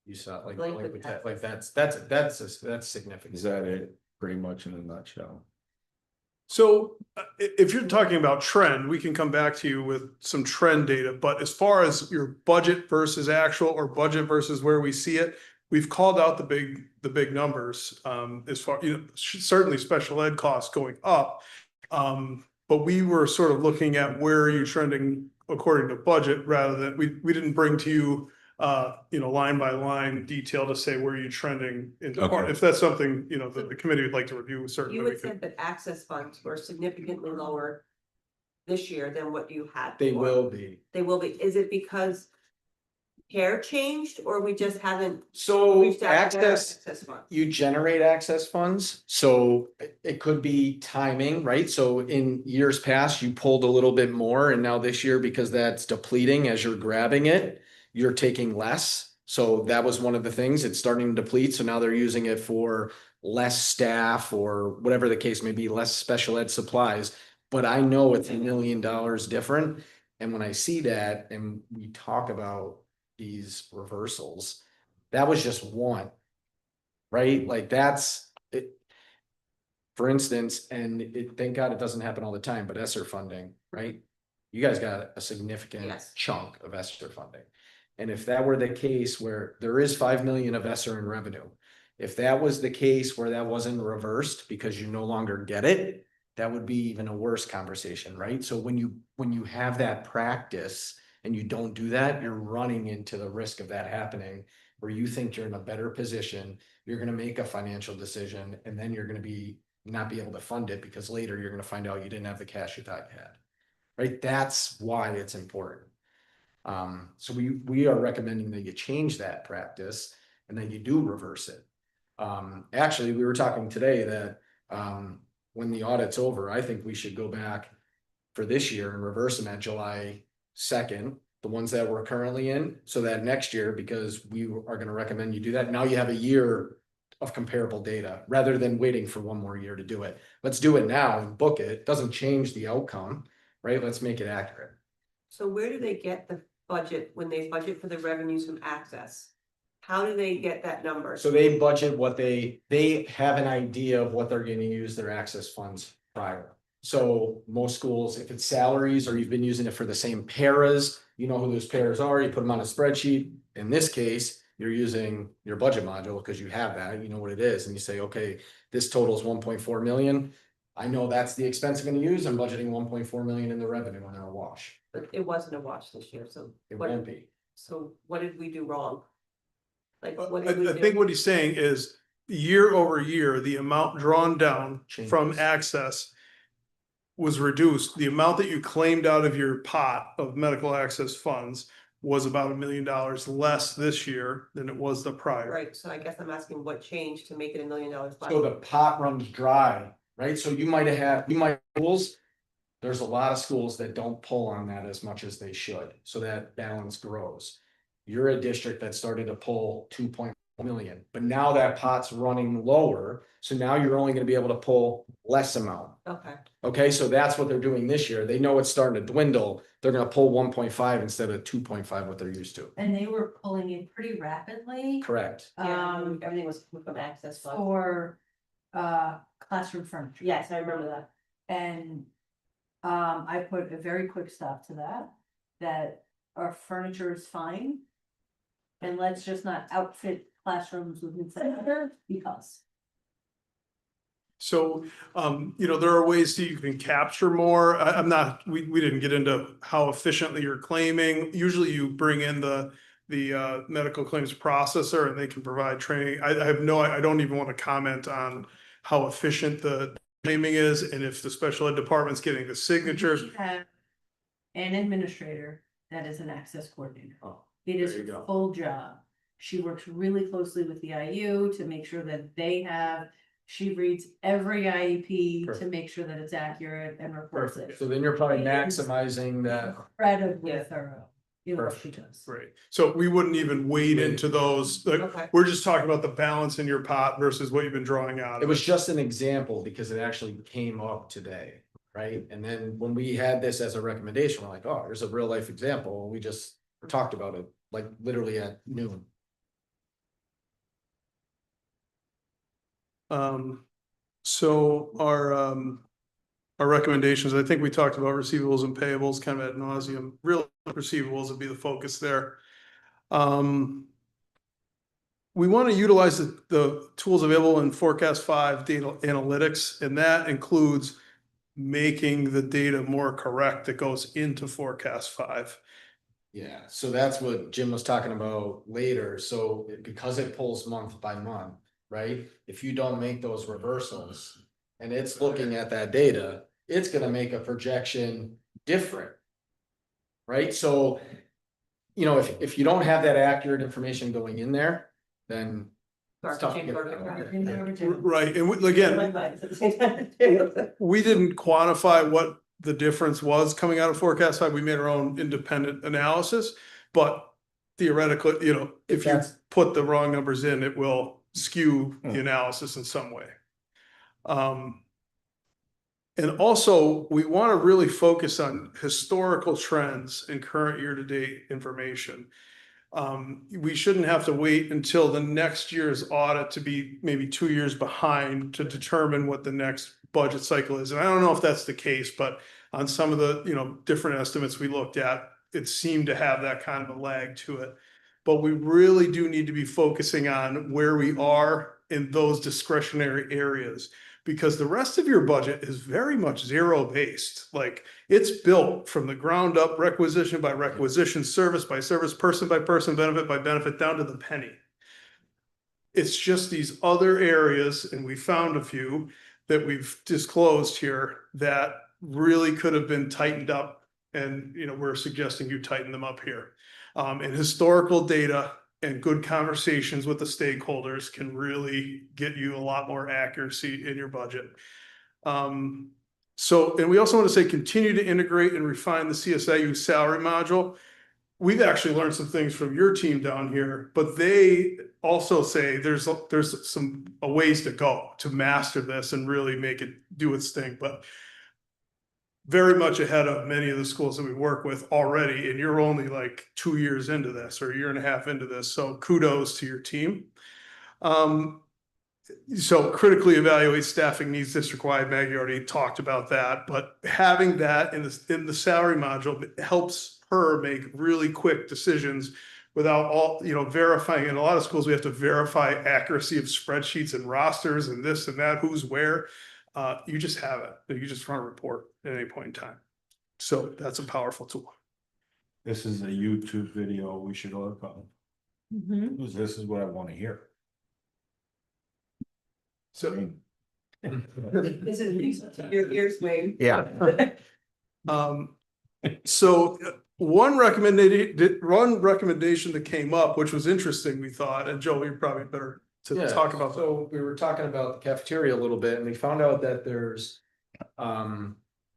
Speaker 10: you saw like
Speaker 5: Delinquent
Speaker 10: that,
Speaker 5: tax.
Speaker 10: like that's significant.
Speaker 9: Is that it, pretty much in a nutshell?
Speaker 1: So if you're talking about trend, we can come back to you with some trend data, but as far as your budget versus actual or budget versus where we see it, we've called out the big numbers, as far, certainly special ed costs going up. But we were sort of looking at where are you trending according to budget rather than, we didn't bring to you, line by line detail to say where you're trending in department.
Speaker 9: Okay.
Speaker 1: If that's something, the committee would like to review, certainly.
Speaker 5: You
Speaker 1: we
Speaker 5: had
Speaker 1: could-
Speaker 5: said that access funds were significantly lower this year than what you had.
Speaker 10: They
Speaker 5: before.
Speaker 10: will be.
Speaker 5: They will be. Is it because care changed or we just haven't
Speaker 10: So
Speaker 5: reached out to their
Speaker 10: access,
Speaker 5: funds?
Speaker 10: you generate access funds, so it could be timing, right? So in years past, you pulled a little bit more, and now this year, because that's depleting as you're grabbing it, you're taking less. So that was one of the things, it's starting to deplete, so now they're using it for less staff or whatever the case may be, less special ed supplies. But I know it's $1 million different, and when I see that and we talk about these reversals, that was just one. Right? Like that's it. For instance, thank God it doesn't happen all the time, but ESSER funding, right? You guys got a significant
Speaker 5: Yes.
Speaker 10: chunk of ESSER funding. And if that were the case where there is 5 million of ESSER in revenue, if that was the case where that wasn't reversed because you no longer get it, that would be even a worse conversation, right? So when you have that practice and you don't do that, you're running into the risk of that happening, where you think you're in a better position, you're gonna make a financial decision, and then you're gonna not be able to fund it because later you're gonna find out you didn't have the cash you thought you had. Right? That's why it's important. So we are recommending that you change that practice and then you do reverse it. Actually, we were talking today that when the audit's over, I think we should go back for this year and reverse them at July 2nd, the ones that we're currently in, so that next year, because we are going to recommend you do that, now you have a year of comparable data rather than waiting for one more year to do it. Let's do it now and book it. Doesn't change the outcome, right? Let's make it accurate.
Speaker 5: So where do they get the budget when they budget for the revenues from access? How do they get that number?
Speaker 10: So they budget what they have an idea of what they're going to use their access funds prior. So most schools, if it's salaries or you've been using it for the same paras, you know who those paras are, you put them on a spreadsheet. In this case, you're using your budget module because you have that, you know what it is, and you say, okay, this totals 1.4 million. I know that's the expense I'm going to use. I'm budgeting 1.4 million in the revenue and a wash.
Speaker 5: But it wasn't a wash this year, so
Speaker 10: It
Speaker 5: what,
Speaker 10: won't be.
Speaker 5: so what did we do wrong? Like, what
Speaker 1: I
Speaker 5: did we
Speaker 1: I
Speaker 5: do?
Speaker 1: think what he's saying is year over year, the amount drawn down from
Speaker 10: Changes.
Speaker 1: access was reduced. The amount that you claimed out of your pot of medical access funds was about $1 million less this year than it was the prior.
Speaker 5: Right, so I guess I'm asking what changed to make it $1 million less?
Speaker 10: So the pot runs dry, right? So you might schools. There's a lot of schools that don't pull on that as much as they should, so that balance grows. You're a district that started to pull 2.5 million, but now that pot's running lower, so now you're only gonna be able to pull less amount.
Speaker 5: Okay.
Speaker 10: Okay, so that's what they're doing this year. They know it's starting to dwindle. They're gonna pull 1.5 instead of 2.5, what they're used to.
Speaker 4: And they were pulling in pretty rapidly.
Speaker 10: Correct.
Speaker 5: Everything was from access funds.
Speaker 4: For classroom furniture.
Speaker 5: Yes, I remember that.
Speaker 4: And I put a very quick stop to that, that our furniture is fine. And let's just not outfit classrooms with new furniture because.
Speaker 1: So, there are ways that you can capture more. I'm not, we didn't get into how efficiently you're claiming. Usually you bring in the medical claims processor and they can provide training. I don't even want to comment on how efficient the claiming is and if the special ed department's getting the signatures.
Speaker 4: We have an administrator that is an access coordinator.
Speaker 10: Oh,
Speaker 4: It is
Speaker 10: there you
Speaker 4: her
Speaker 10: go.
Speaker 4: full job. She works really closely with the IU to make sure that they have, she reads every IEP to
Speaker 10: Perfect.
Speaker 4: make sure that it's accurate and reports it.
Speaker 10: Perfect. So then you're probably
Speaker 4: It is
Speaker 10: maximizing that.
Speaker 4: Incredibly
Speaker 5: Yeah.
Speaker 4: thorough in what she does.
Speaker 1: Right. So we wouldn't even wade into those. Like,
Speaker 5: Okay.
Speaker 1: we're just talking about the balance in your pot versus what you've been drawing out.
Speaker 10: It was just an example because it actually came up today, right? And then when we had this as a recommendation, we're like, oh, here's a real life example. We just talked about it like literally at noon.
Speaker 1: So our recommendations, I think we talked about receivables and payables kind of ad nauseum. Real receivables would be the focus there. We want to utilize the tools available in Forecast 5 data analytics, and that includes making the data more correct that goes into Forecast 5.
Speaker 10: Yeah, so that's what Jim was talking about later. So because it pulls month by month, right? If you don't make those reversals and it's looking at that data, it's gonna make a projection different. Right? So, if you don't have that accurate information going in there, then it's tough to get it out.
Speaker 1: Right, and again, we didn't quantify what the difference was coming out of Forecast 5. We made our own independent analysis, but theoretically, if you
Speaker 10: That's-
Speaker 1: put the wrong numbers in, it will skew the analysis in some way. And also, we want to really focus on historical trends and current year-to-date information. We shouldn't have to wait until the next year's audit to be maybe 2 years behind to determine what the next budget cycle is. And I don't know if that's the case, but on some of the, different estimates we looked at, it seemed to have that kind of a lag to it. But we really do need to be focusing on where we are in those discretionary areas, because the rest of your budget is very much zero based. Like, it's built from the ground up, requisition by requisition, service by service, person by person, benefit by benefit, down to the penny. It's just these other areas, and we found a few that we've disclosed here that really could have been tightened up. And, we're suggesting you tighten them up here. And historical data and good conversations with the stakeholders can really get you a lot more accuracy in your budget. And we also want to say, continue to integrate and refine the CSIU salary module. We've actually learned some things from your team down here, but they also say there's some ways to go to master this and really make it do its thing. But very much ahead of many of the schools that we work with already, and you're only like 2 years into this or a year and a half into this. So kudos to your team. So critically evaluate staffing needs district-wide. Maggie already talked about that, but having that in the salary module helps her make really quick decisions without verifying. In a lot of schools, we have to verify accuracy of spreadsheets and rosters and this and that, who's where. You just have it. You just run a report at any point in time. So that's a powerful tool.
Speaker 9: This is a YouTube video we should look on.
Speaker 4: Mhm.
Speaker 9: This is what I want to hear.
Speaker 1: So,
Speaker 5: This is your ears, Wayne.
Speaker 9: Yeah.
Speaker 1: So one recommendation that came up, which was interesting, we thought, and Joe, you're probably better to talk about.
Speaker 10: So we were talking about the cafeteria a little bit, and we found out that there's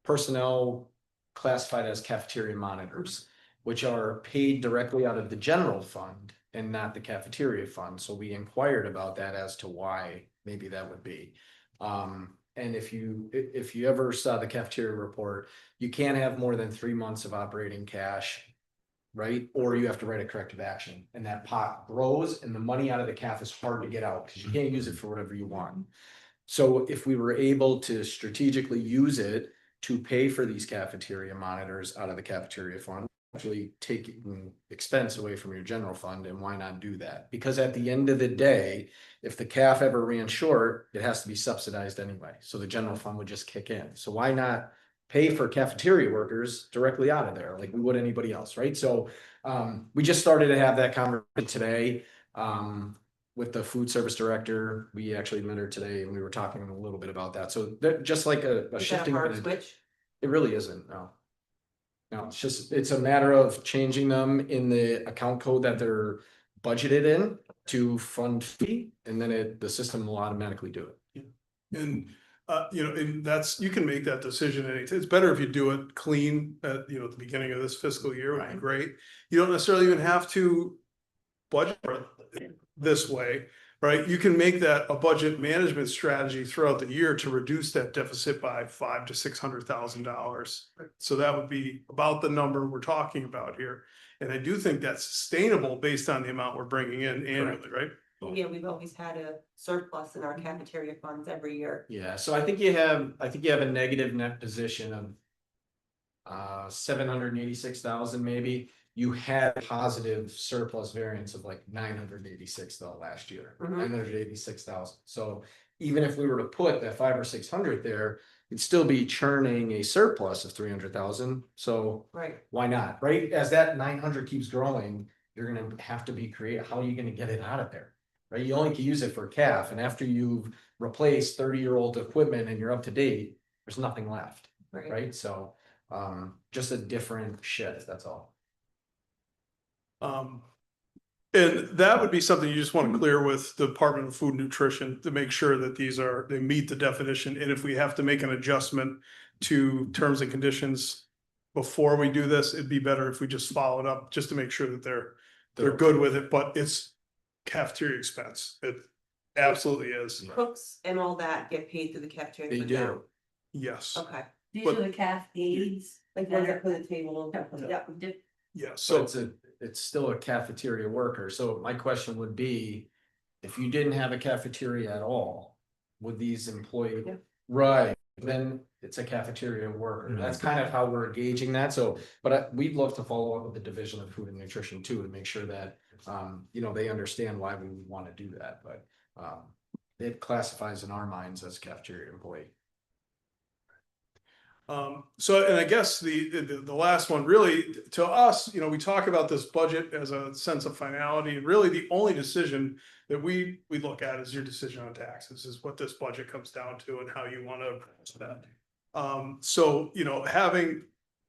Speaker 10: personnel classified as cafeteria monitors, which are paid directly out of the general fund. and not the cafeteria fund. So we inquired about that as to why maybe that would be. And if you ever saw the cafeteria report, you can't have more than 3 months of operating cash, right? Or you have to write a corrective action, and that pot grows, and the money out of the CAF is hard to get out because you can't use it for whatever you want. So if we were able to strategically use it to pay for these cafeteria monitors out of the cafeteria fund, actually taking expense away from your general fund, and why not do that? Because at the end of the day, if the CAF ever ran short, it has to be subsidized anyway. So the general fund would just kick in. So why not pay for cafeteria workers directly out of there like we would anybody else, right? So we just started to have that conversation today with the food service director. We actually met her today and we were talking a little bit about that. So just like a
Speaker 5: Is that a
Speaker 10: shifting.
Speaker 5: hard switch?
Speaker 10: It really isn't, no. No, it's a matter of changing them in the account code that they're budgeted in to fund fee, and then the system will automatically do it.
Speaker 1: And, and you can make that decision. It's better if you do it clean at, the beginning of this fiscal year would be great. You don't necessarily even have to budget this way, right? You can make that a budget management strategy throughout the year to reduce that deficit by $500,000 to $600,000. So that would be about the number we're talking about here. And I do think that's sustainable based on the amount we're bringing in annually, right?
Speaker 5: Yeah, we've always had a surplus in our cafeteria funds every year.
Speaker 10: Yeah, so I think you have a negative net position of 786,000 maybe. You had a positive surplus variance of like 986 though last year, 986,000. So even if we were to put that 500 or 600 there, it'd still be churning a surplus of 300,000. So
Speaker 5: Right.
Speaker 10: why not, right? As that 900 keeps growing, you're gonna have to be creative. How are you gonna get it out of there? Right? You only can use it for CAF, and after you've replaced 30-year-old equipment and you're up to date, there's nothing left, right? So just a different shift, that's all.
Speaker 1: And that would be something you just want to clear with the Department of Food and Nutrition to make sure that they meet the definition. And if we have to make an adjustment to terms and conditions before we do this, it'd be better if we just followed up just to make sure that they're good with it, but it's cafeteria expense. It absolutely is.
Speaker 5: Cooks and all that get paid through the cafeteria.
Speaker 10: They
Speaker 5: fund
Speaker 10: do.
Speaker 5: now.
Speaker 1: Yes.
Speaker 5: Okay,
Speaker 4: These are the CAF aides.
Speaker 5: like ones that put the table.
Speaker 4: Yeah.
Speaker 1: Yeah.
Speaker 10: So
Speaker 1: So
Speaker 10: it's still a cafeteria worker. So my question would be, if you didn't have a cafeteria at all, would these employees?
Speaker 5: Yeah.
Speaker 10: Right, then it's a cafeteria worker. That's kind of how we're gauging that. So, but we'd love to follow up with the Division of Food and Nutrition too, to make sure that, they understand why we would want to do that, but it classifies in our minds as a cafeteria employee.
Speaker 1: So, and I guess the last one really to us, we talk about this budget as a sense of finality, and really the only decision that we look at is your decision on taxes, is what this budget comes down to and how you want to approach that. So, having,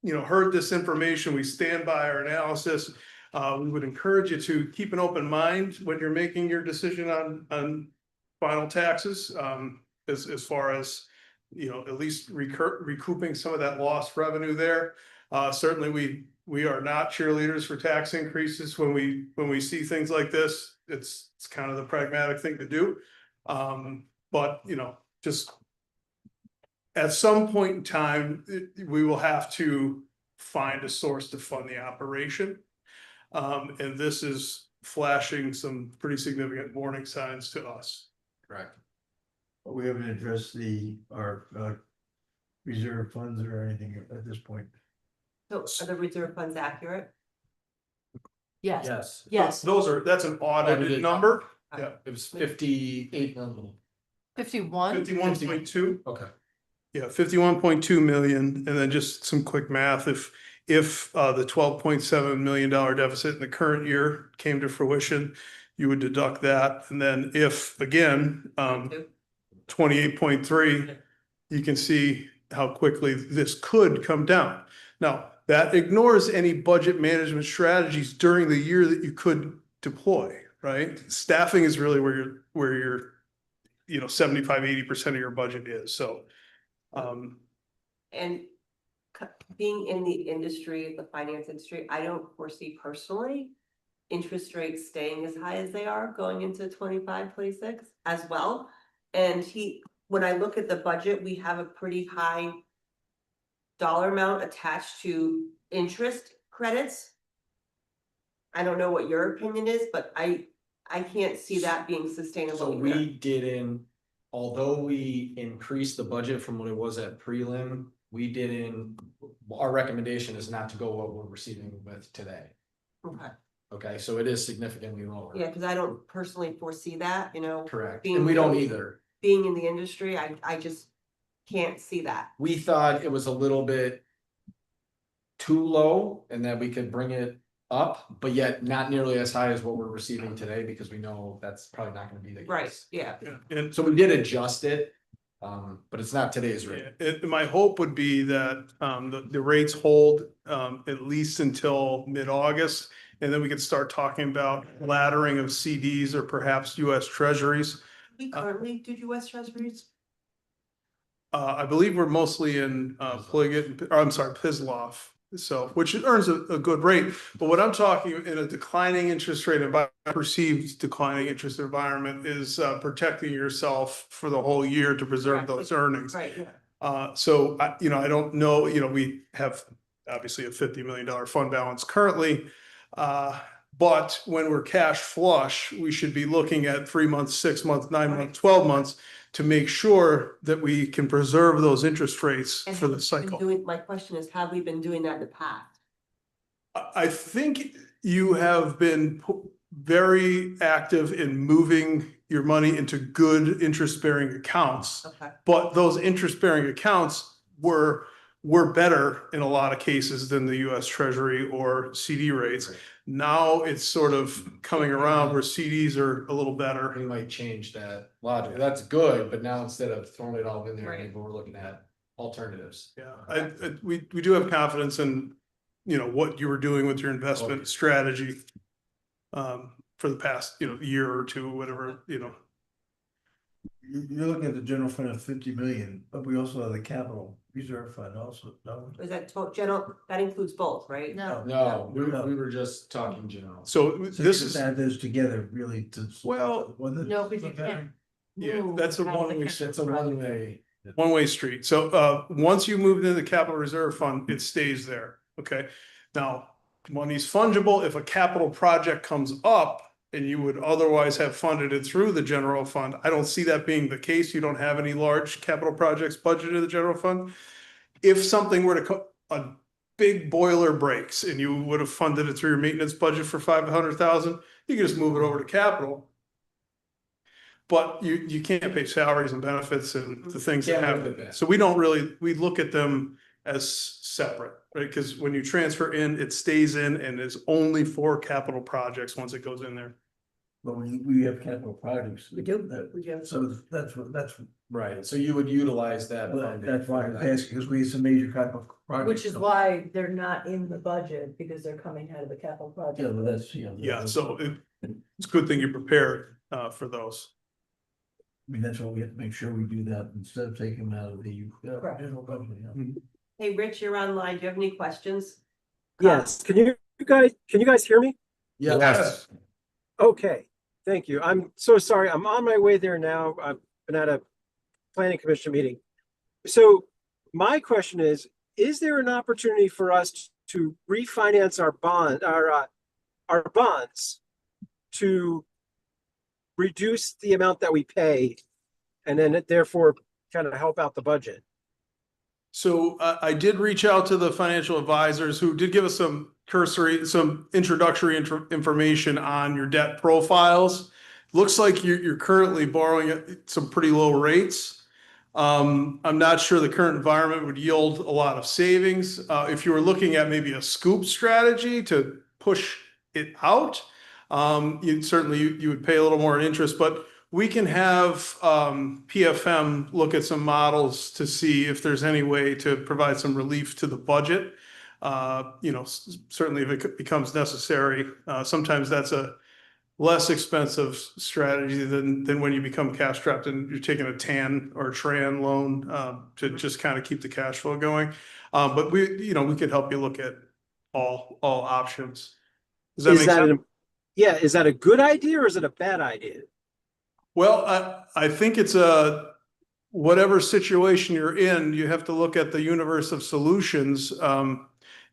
Speaker 1: heard this information, we stand by our analysis. We would encourage you to keep an open mind when you're making your decision on final taxes, as far as, at least recouping some of that lost revenue there. Certainly we are not cheerleaders for tax increases when we see things like this. It's kind of the pragmatic thing to do. But just at some point in time, we will have to find a source to fund the operation. And this is flashing some pretty significant warning signs to us.
Speaker 10: Correct.
Speaker 2: But we haven't addressed our reserve funds or anything at this point.
Speaker 5: So are the reserve funds accurate?
Speaker 4: Yes,
Speaker 10: Yes.
Speaker 4: yes,
Speaker 1: That's an audited number. Yeah.
Speaker 10: It was 58 million.
Speaker 4: 51.
Speaker 1: 51.2.
Speaker 10: Okay.
Speaker 1: Yeah, 51.2 million, and then just some quick math. If the $12.7 million deficit in the current year came to fruition, you would deduct that, and then if again 28.3, you can see how quickly this could come down. Now, that ignores any budget management strategies during the year that you could deploy, right? Staffing is really where your 75-80% of your budget is. So
Speaker 5: And being in the industry, the finance industry, I don't foresee personally interest rates staying as high as they are going into 25, 26 as well. And when I look at the budget, we have a pretty high dollar amount attached to interest credits. I don't know what your opinion is, but I can't see that being sustainable.
Speaker 10: So
Speaker 5: either.
Speaker 10: we didn't, although we increased the budget from what it was at prelim, we didn't, our recommendation is not to go what we're receiving with today.
Speaker 5: Okay,
Speaker 10: Okay, so it is significantly lower.
Speaker 5: yeah, because I don't personally foresee that,
Speaker 10: Correct,
Speaker 5: being
Speaker 10: and we don't
Speaker 5: really-
Speaker 10: either.
Speaker 5: being in the industry, I just can't see that.
Speaker 10: We thought it was a little bit too low and that we could bring it up, but yet not nearly as high as what we're receiving today, because we know that's probably not gonna be the case.
Speaker 5: Right, yeah.
Speaker 1: Yeah, and
Speaker 10: So we did adjust it, but it's not today's rate.
Speaker 1: my hope would be that the rates hold at least until mid-August. And then we could start talking about laddering of CDs or perhaps US Treasuries.
Speaker 5: We currently do US Treasuries.
Speaker 1: I believe we're mostly in Pliget, or I'm sorry, Pisloff. So, which earns a good rate, but what I'm talking in a declining interest rate environment, perceived declining interest environment is protecting yourself for the whole year to preserve those earnings.
Speaker 5: Right, yeah.
Speaker 1: So I don't know, we have obviously a $50 million fund balance currently. But when we're cash flush, we should be looking at 3 months, 6 months, 9 months, 12 months to make sure that we can preserve those interest rates
Speaker 5: And
Speaker 1: for the
Speaker 5: have we been
Speaker 1: cycle.
Speaker 5: my question is, have we been doing that in the past?
Speaker 1: I think you have been very active in moving your money into good interest-bearing accounts.
Speaker 5: Okay.
Speaker 1: But those interest-bearing accounts were better in a lot of cases than the US Treasury or CD rates.
Speaker 10: Right.
Speaker 1: Now it's sort of coming around where CDs are a little better.
Speaker 10: We might change that logic. That's good, but now instead of throwing it all in there,
Speaker 5: Right.
Speaker 10: maybe we're looking at alternatives.
Speaker 1: Yeah, we do have confidence in, what you were doing with your investment
Speaker 10: Okay.
Speaker 1: strategy. For the past, year or two, whatever.
Speaker 2: You're looking at the general fund of 50 million, but we also have the capital reserve fund also, no?
Speaker 5: Is that general, that includes both, right?
Speaker 4: No,
Speaker 10: No, we were just talking general.
Speaker 1: So
Speaker 2: So you
Speaker 1: this
Speaker 2: just
Speaker 1: is,
Speaker 2: add those together really to.
Speaker 1: well,
Speaker 4: no, because you can't.
Speaker 1: yeah,
Speaker 4: move
Speaker 1: that's a
Speaker 4: out of the
Speaker 1: one-way,
Speaker 4: capital
Speaker 10: It's a
Speaker 4: project.
Speaker 10: one-way.
Speaker 1: one-way street. So once you move into the capital reserve fund, it stays there. Okay. Now, money's fungible. If a capital project comes up and you would otherwise have funded it through the general fund, I don't see that being the case. You don't have any large capital projects budgeted in the general fund. If something were to a big boiler breaks and you would have funded it through your maintenance budget for 500,000, you can just move it over to capital. But you can't pay salaries and benefits and the things that
Speaker 10: Can't look
Speaker 1: happen.
Speaker 10: at that.
Speaker 1: So we look at them as separate, right? Because when you transfer in, it stays in and is only for capital projects once it goes in there.
Speaker 2: But we have capital projects.
Speaker 4: We do.
Speaker 2: That-
Speaker 5: We do.
Speaker 2: So that's
Speaker 10: Right, so you would utilize that. funding
Speaker 2: that's why I'm
Speaker 10: for that.
Speaker 2: asking, because we have some major capital projects.
Speaker 4: Which is why they're not in the budget, because they're coming out of the capital
Speaker 2: Yeah,
Speaker 4: project.
Speaker 2: well, that's,
Speaker 1: Yeah, so it's a good thing you're prepared for those.
Speaker 2: I mean, that's why we have to make sure we do that instead of taking them out of the
Speaker 4: Correct.
Speaker 2: general budget, yeah.
Speaker 5: Hey, Rich, you're online. Do you have any questions?
Speaker 7: Yes, can you guys hear me?
Speaker 10: Yes.
Speaker 7: Okay, thank you. I'm so sorry. I'm on my way there now. I've been at a planning commission meeting. So my question is there an opportunity for us to refinance our bonds to reduce the amount that we pay and then therefore kind of help out the budget?
Speaker 1: So I did reach out to the financial advisors who did give us some introductory information on your debt profiles. Looks like you're currently borrowing at some pretty low rates. I'm not sure the current environment would yield a lot of savings. If you were looking at maybe a scoop strategy to push it out, you would pay a little more in interest, but we can have PFM look at some models to see if there's any way to provide some relief to the budget. Certainly if it becomes necessary, sometimes that's a less expensive strategy than when you become cash strapped and you're taking a TAN or a TRAN loan to just kind of keep the cash flow going. But we could help you look at all options. Does that make sense?
Speaker 7: Yeah, is that a good idea or is it a bad idea?
Speaker 1: Well, I think it's whatever situation you're in, you have to look at the universe of solutions.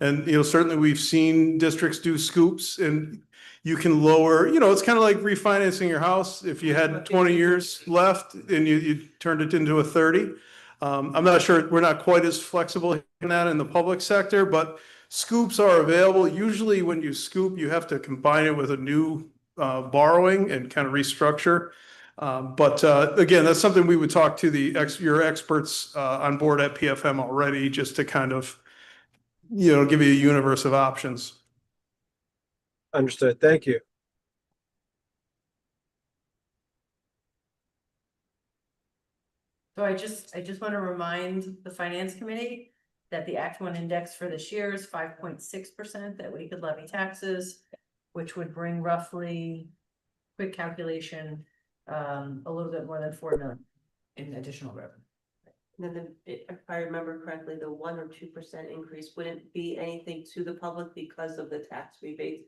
Speaker 1: And, certainly we've seen districts do scoops and you can lower, it's kind of like refinancing your house. If you had 20 years left and you turned it into a 30. I'm not sure, we're not quite as flexible in that in the public sector, but scoops are available. Usually when you scoop, you have to combine it with a new borrowing and kind of restructure. But again, that's something we would talk to your experts on board at PFM already, just to kind of, give you a universe of options.
Speaker 7: Understood. Thank you.
Speaker 4: So I just want to remind the finance committee that the Act One index for this year is 5.6% that we could levy taxes, which would bring roughly, quick calculation, a little bit more than 4 million in additional revenue.
Speaker 5: And then if I remember correctly, the 1 or 2% increase wouldn't be anything to the public because of the tax rebate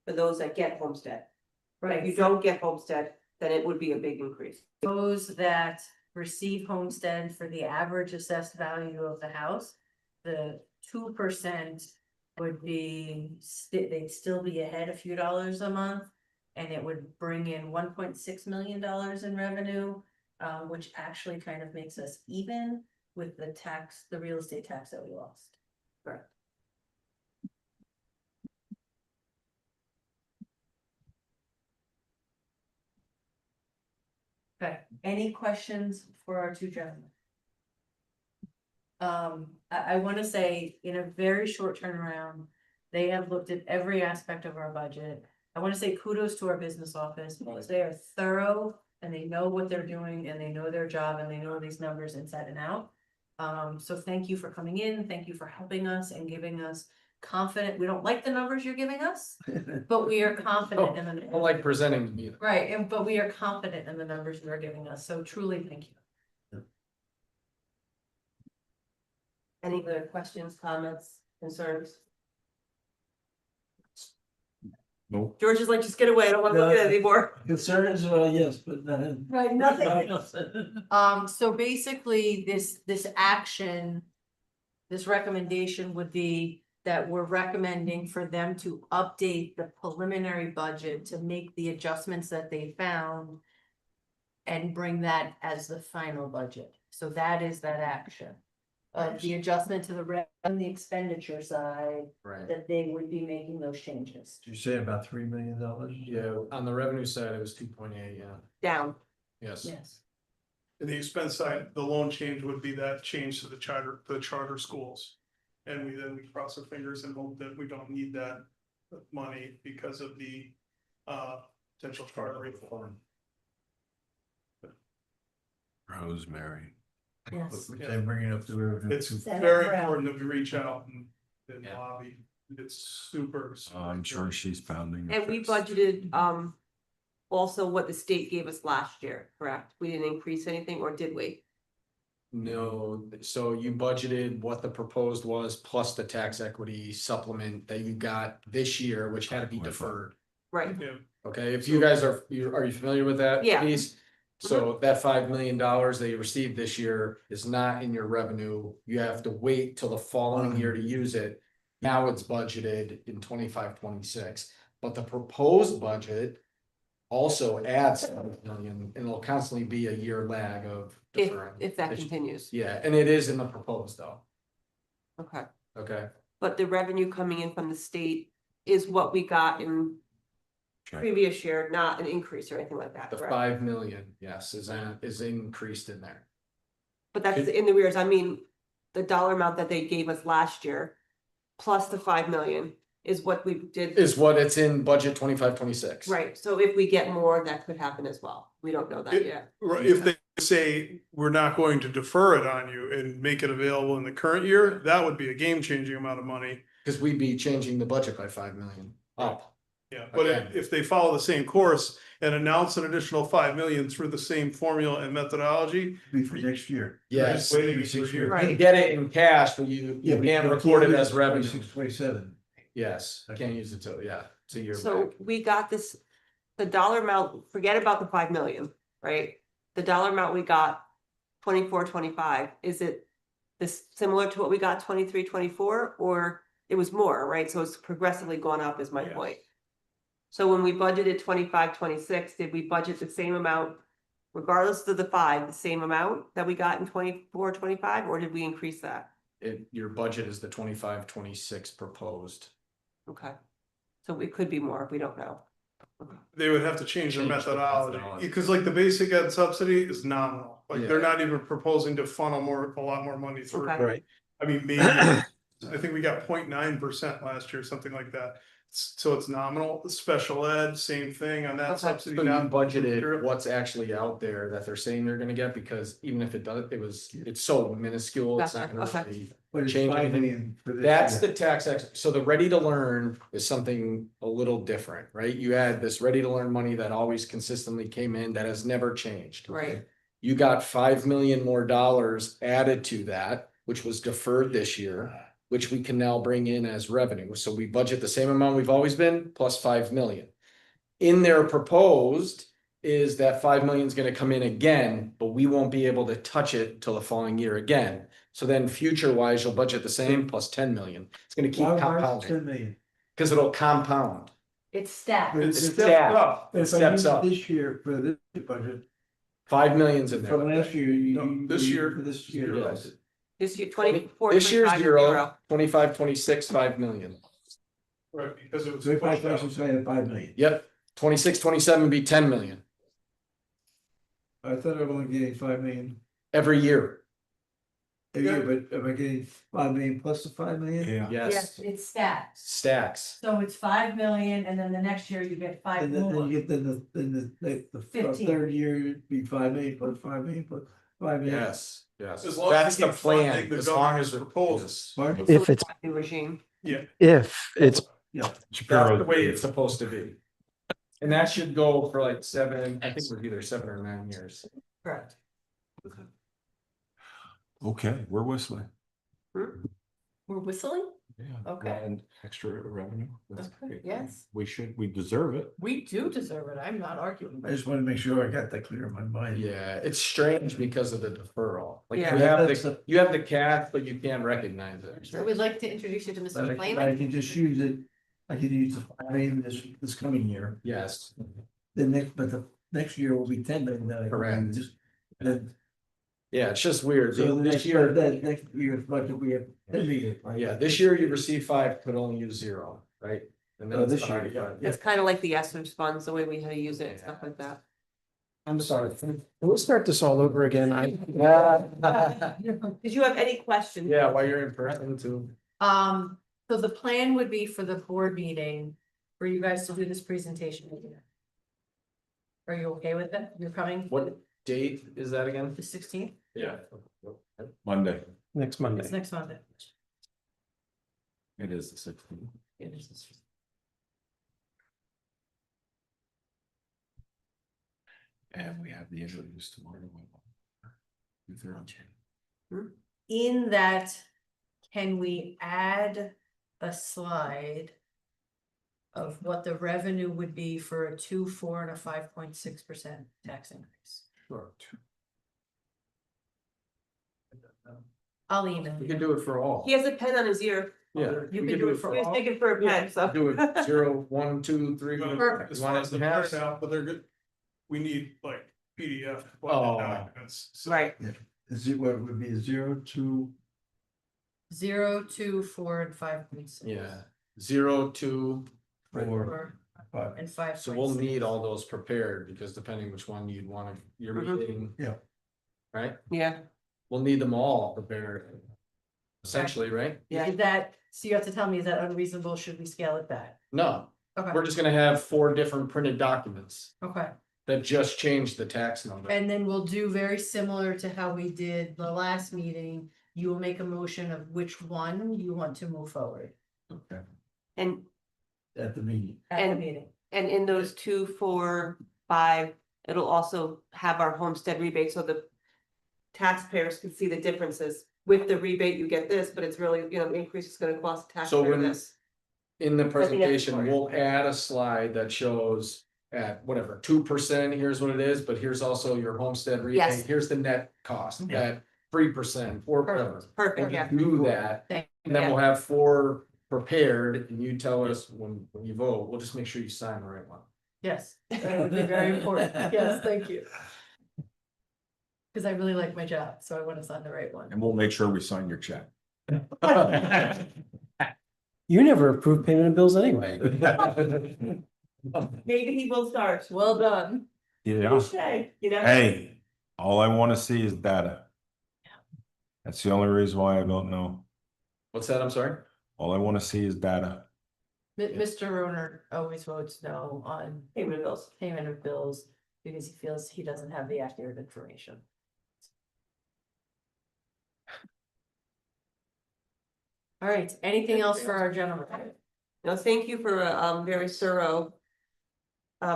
Speaker 5: for those that get homestead. If you don't get homestead, then it would be a big increase.
Speaker 4: Those that receive homestead for the average assessed value of the house, the 2% would be, they'd still be ahead a few dollars a month. And it would bring in $1.6 million in revenue, which actually kind of makes us even with the real estate tax that we lost.
Speaker 5: Correct.
Speaker 4: Okay, any questions for our two gentlemen? I want to say in a very short turnaround, they have looked at every aspect of our budget. I want to say kudos to our business office because they are thorough and they know what they're doing and they know their job and they know these numbers inside and out. So thank you for coming in. Thank you for helping us and giving us confident. We don't like the numbers you're giving us, but we are confident in
Speaker 10: I
Speaker 4: the.
Speaker 10: don't like presenting them either.
Speaker 4: Right, but we are confident in the numbers you are giving us. So truly, thank you.
Speaker 5: Any other questions, comments, concerns?
Speaker 9: Nope.
Speaker 5: George is like, just get away. I don't want to look at it anymore.
Speaker 2: Concerns, yes, but not.
Speaker 4: Right, nothing. So basically, this action, this recommendation would be that we're recommending for them to update the preliminary budget to make the adjustments that they found and bring that as the final budget. So that is that action of the adjustment to the on the expenditure side,
Speaker 10: Right.
Speaker 4: that they would be making those changes.
Speaker 2: Did you say about $3 million?
Speaker 10: Yeah, on the revenue side, it was 2.8, yeah.
Speaker 5: Down.
Speaker 10: Yes.
Speaker 4: Yes.
Speaker 1: And the expense side, the loan change would be that change to the charter schools. And we cross our fingers and hope that we don't need that money because of the potential charter reform.
Speaker 9: Rosemary.
Speaker 4: Yes.
Speaker 2: They're bringing up the revenue.
Speaker 1: It's
Speaker 4: Senate
Speaker 1: very
Speaker 4: rep.
Speaker 1: important that we reach out and
Speaker 10: Yeah.
Speaker 1: lobby. It's super.
Speaker 9: I'm sure she's pounding. her
Speaker 5: And we
Speaker 9: fist.
Speaker 5: budgeted, also what the state gave us last year, correct? We didn't increase anything, or did we?
Speaker 10: No, so you budgeted what the proposed was plus the tax equity supplement that you got this year, which had to be deferred.
Speaker 5: Right,
Speaker 1: Yeah.
Speaker 10: Okay, if you guys are you familiar with that?
Speaker 5: Yeah.
Speaker 10: piece? So that $5 million that you received this year is not in your revenue. You have to wait till the following year to use it. Now it's budgeted in 25-26, but the proposed budget also adds $7 million, and it'll constantly be a year lag of deferring.
Speaker 5: if that continues,
Speaker 10: Yeah, and it is in the proposed though,
Speaker 5: okay.
Speaker 10: okay?
Speaker 5: But the revenue coming in from the state is what we got in
Speaker 9: Check.
Speaker 5: previous year, not an increase or anything like that,
Speaker 10: The
Speaker 5: correct?
Speaker 10: 5 million, yes, is increased in there.
Speaker 5: But that's in the rears, I mean, the dollar amount that they gave us last year, plus the 5 million is what we did.
Speaker 10: Is what it's in budget 25-26.
Speaker 5: Right, so if we get more, that could happen as well. We don't know that
Speaker 1: It-
Speaker 5: yet.
Speaker 1: Right, if they say we're not going to defer it on you and make it available in the current year, that would be a game changing amount of money.
Speaker 10: Cause we'd be changing the budget by 5 million up.
Speaker 1: Yeah, but if they follow the same course and announce an additional 5 million through the same formula and methodology.
Speaker 2: Be for next year.
Speaker 10: Yes.
Speaker 1: Waiting
Speaker 2: Maybe 6 years.
Speaker 5: Right.
Speaker 10: You get it in cash, but you can't record it as revenue.
Speaker 2: 27.
Speaker 10: Yes, can't use it till, yeah. It's a year
Speaker 5: So
Speaker 10: back.
Speaker 5: we got this, the dollar amount, forget about the 5 million, right? The dollar amount we got 24, 25, is it this similar to what we got 23, 24, or it was more, right? So it's progressively gone up is my
Speaker 1: Yes.
Speaker 5: point. So when we budgeted 25, 26, did we budget the same amount, regardless of the 5, the same amount that we got in 24, 25, or did we increase that?
Speaker 10: Your budget is the 25, 26 proposed.
Speaker 5: Okay. So it could be more, we don't know.
Speaker 1: They would have to change their
Speaker 10: Change the
Speaker 1: methodology,
Speaker 10: methodology.
Speaker 1: because like the basic ed subsidy is nominal, like they're
Speaker 10: Yeah.
Speaker 1: not even proposing to funnel a lot more money through.
Speaker 5: Okay.
Speaker 7: Right.
Speaker 1: I mean, maybe, I think we got 0.9% last year, something like that. So it's nominal. Special ed, same thing on that
Speaker 5: Okay.
Speaker 1: subsidy.
Speaker 10: So you
Speaker 1: not-
Speaker 10: budgeted what's actually out there that they're saying they're gonna get, because even if it does, it's so minuscule, it's not
Speaker 5: Gotcha,
Speaker 10: gonna
Speaker 5: okay.
Speaker 10: really.
Speaker 2: But it's
Speaker 10: Change
Speaker 2: 5
Speaker 10: anything.
Speaker 2: million for this.
Speaker 10: That's
Speaker 2: year.
Speaker 10: the tax, so the ready to learn is something a little different, right? You had this ready to learn money that always consistently came in, that has never changed.
Speaker 5: Right.
Speaker 10: You got 5 million more dollars added to that, which was deferred this year, which we can now bring in as revenue. So we budget the same amount we've always been, plus 5 million. In their proposed is that 5 million is gonna come in again, but we won't be able to touch it till the following year again. So then future wise, you'll budget the same plus 10 million. It's gonna keep
Speaker 2: Why is it
Speaker 10: compounding,
Speaker 2: 10 million?
Speaker 10: because it'll compound.
Speaker 4: It's stacked.
Speaker 2: But
Speaker 10: It's
Speaker 2: if-
Speaker 10: stacked.
Speaker 1: Up.
Speaker 2: If I
Speaker 10: steps
Speaker 2: use
Speaker 10: up.
Speaker 2: this year for this budget,
Speaker 10: 5 million's in
Speaker 2: from
Speaker 10: there.
Speaker 2: last year, you.
Speaker 1: No,
Speaker 2: you-
Speaker 1: this
Speaker 2: you-
Speaker 1: year,
Speaker 2: for This year.
Speaker 1: zero.
Speaker 2: budget.
Speaker 5: This year, 24,
Speaker 10: This year's
Speaker 5: 25 is
Speaker 10: zero, 25, 26, 5 million.
Speaker 1: Right, because it was.
Speaker 2: So if I
Speaker 1: pushed out.
Speaker 2: was saying 5 million,
Speaker 10: Yep, 26, 27 would be 10 million
Speaker 2: I thought I was only getting 5 million
Speaker 10: every year.
Speaker 2: a year, but am I getting 5 million plus the 5 million?
Speaker 9: Yeah.
Speaker 4: Yes,
Speaker 10: Yes,
Speaker 4: it's stacked.
Speaker 10: stacks.
Speaker 4: So it's 5 million and then the next year you get 5
Speaker 2: And then
Speaker 4: more.
Speaker 2: you get the
Speaker 4: 15.
Speaker 2: third year, it'd be 5 million plus 5 million plus 5 million.
Speaker 10: Yes, yes.
Speaker 1: As long as
Speaker 10: That's
Speaker 1: we
Speaker 10: the
Speaker 1: keep funding
Speaker 10: plan,
Speaker 1: the
Speaker 10: as long as.
Speaker 1: governor's proposals.
Speaker 2: Pardon?
Speaker 5: If it's. New regime.
Speaker 10: If it's.
Speaker 2: Yeah.
Speaker 10: That's the way it's supposed to be. And that should go for like 7, I think it was either 7 or 9 years.
Speaker 5: Correct.
Speaker 9: Okay, we're whistling.
Speaker 4: We're whistling?
Speaker 9: Yeah.
Speaker 4: Okay.
Speaker 9: And extra revenue. That's
Speaker 4: Okay,
Speaker 9: great.
Speaker 4: yes.
Speaker 9: We deserve it.
Speaker 4: We do deserve it. I'm not arguing.
Speaker 2: I just wanna make sure I got that clear in my mind.
Speaker 10: Yeah, it's strange because of the deferral. Like you
Speaker 5: Yeah.
Speaker 10: have
Speaker 2: That's
Speaker 10: the, you have the cash, but you can't recognize it.
Speaker 4: So we'd like to introduce you to
Speaker 2: But
Speaker 4: Mr.
Speaker 2: I
Speaker 4: Flayman.
Speaker 2: can just use it, I can use the 5 million this coming year,
Speaker 10: Yes,
Speaker 2: but the next year will be 10 million. that I can
Speaker 10: Correct.
Speaker 2: Just, then,
Speaker 10: yeah, it's just weird.
Speaker 2: so the
Speaker 10: This
Speaker 2: next
Speaker 10: year,
Speaker 2: year, that next year's budget, we have 10 million. right?
Speaker 10: yeah, this year you receive 5, but only use 0, right? And then
Speaker 2: Oh,
Speaker 10: it's
Speaker 2: this year,
Speaker 10: 5,
Speaker 2: yeah.
Speaker 5: It's kind of like the ESSER funds, the way we had to use it and stuff like that.
Speaker 7: I'm sorry. Can we start this all over again?
Speaker 5: Did you have any questions?
Speaker 10: Yeah, while you're in person too.
Speaker 4: So the plan would be for the board meeting, for you guys to do this presentation. Are you okay with it? You're coming?
Speaker 10: What date is that again?
Speaker 4: The 16th?
Speaker 10: Yeah.
Speaker 9: Monday.
Speaker 7: Next Monday.
Speaker 4: It's next Monday.
Speaker 9: It is the 16th.
Speaker 4: It is.
Speaker 9: And we have the interviews tomorrow. 2:30.
Speaker 4: In that, can we add a slide of what the revenue would be for a 2, 4, and a 5.6% tax increase?
Speaker 9: Sure.
Speaker 4: I'll email
Speaker 10: We
Speaker 4: you.
Speaker 10: can do it for all.
Speaker 5: He has a pen on his ear.
Speaker 10: Yeah.
Speaker 4: You
Speaker 10: we
Speaker 4: can do it for
Speaker 5: He was
Speaker 4: all.
Speaker 5: taking for a pen, so.
Speaker 10: Do it 0, 1, 2, 3.
Speaker 4: Perfect.
Speaker 1: As
Speaker 10: You
Speaker 1: far
Speaker 10: want
Speaker 1: as
Speaker 10: it
Speaker 1: the
Speaker 10: in half?
Speaker 1: breakout, but they're good. We need like PDF.
Speaker 10: Oh.
Speaker 1: documents. So-
Speaker 5: Right.
Speaker 2: Is it what would be 0 to
Speaker 4: 0, 2, 4, and 5.6.
Speaker 10: Yeah, 0, 2,
Speaker 2: 4,
Speaker 4: 4
Speaker 2: 5?
Speaker 4: and 5.
Speaker 10: so we'll need all those prepared because depending which one you'd want to, you're
Speaker 5: Mhm.
Speaker 10: meeting.
Speaker 2: Yeah.
Speaker 10: Right?
Speaker 5: Yeah,
Speaker 10: We'll need them all prepared. Essentially, right?
Speaker 5: yeah.
Speaker 4: Is that, so you have to tell me, is that unreasonable? Should we scale it back?
Speaker 10: No,
Speaker 4: Okay,
Speaker 10: we're just gonna have 4 different printed documents
Speaker 4: okay.
Speaker 10: that just change the tax number.
Speaker 4: And then we'll do very similar to how we did the last meeting. You will make a motion of which one you want to move forward
Speaker 10: Okay.
Speaker 5: And,
Speaker 2: At the meeting.
Speaker 4: at the
Speaker 5: And-
Speaker 4: meeting.
Speaker 5: and in those 2, 4, 5, it'll also have our homestead rebate, so the taxpayers can see the differences. With the rebate, you get this, but it's really, the increase is gonna cost the
Speaker 10: So
Speaker 5: taxpayer
Speaker 10: when-
Speaker 5: this.
Speaker 10: in the
Speaker 5: that's
Speaker 10: presentation,
Speaker 5: smart.
Speaker 10: we'll add a slide that shows at whatever, 2%, here's what it is, but here's also your homestead
Speaker 5: Yes.
Speaker 10: rebate, here's the net cost,
Speaker 2: Yeah.
Speaker 10: at 3% or whatever.
Speaker 5: Perfect,
Speaker 10: We'll
Speaker 5: yeah.
Speaker 10: just do that,
Speaker 4: Thank-
Speaker 10: and then we'll have 4 prepared, and you tell us when you vote, we'll just make sure you sign the right one.
Speaker 4: Yes, that would be very important. Yes, thank you. Because I really like my job, so I want to sign the right one.
Speaker 9: And we'll make sure we sign your check.
Speaker 11: You never approve payment of bills anyway.
Speaker 5: Maybe he will start.
Speaker 4: Well done.
Speaker 9: Yeah.
Speaker 5: Touche, you know?
Speaker 9: Hey, all I want to see is data. That's the only reason why I don't know.
Speaker 10: What's that? I'm sorry?
Speaker 9: All I want to see is data.
Speaker 4: Mr. Roner always votes no on
Speaker 5: Payment bills.
Speaker 4: payment of bills because he feels he doesn't have the accurate information. All right, anything else for our gentleman?
Speaker 5: No, thank you for a very thorough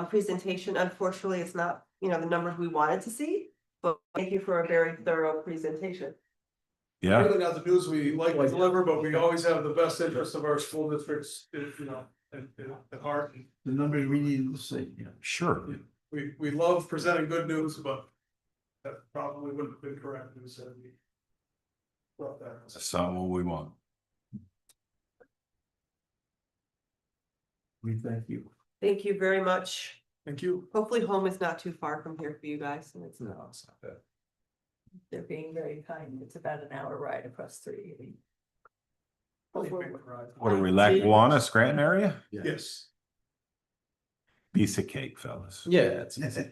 Speaker 5: presentation. Unfortunately, it's not, you know, the numbers we wanted to see, but thank you for a very thorough presentation.
Speaker 9: Yeah,
Speaker 1: Really not the news we like to deliver, but we always have the best interest of our school districts, you know, at heart.
Speaker 2: The numbers we needed to see, yeah.
Speaker 9: sure.
Speaker 1: We love presenting good news, but that probably wouldn't have been correct news. Had we brought that.
Speaker 9: That's not what we want.
Speaker 2: We thank you.
Speaker 5: Thank you very much.
Speaker 1: Thank you.
Speaker 5: Hopefully home is not too far from here for you guys. And it's
Speaker 10: No, it's not that.
Speaker 4: They're being very kind. It's about an hour ride across 380.
Speaker 9: What are we, Lackawanna, Scranton area?
Speaker 1: Yes.
Speaker 9: Piece of cake, fellas.
Speaker 10: Yeah, it's easy.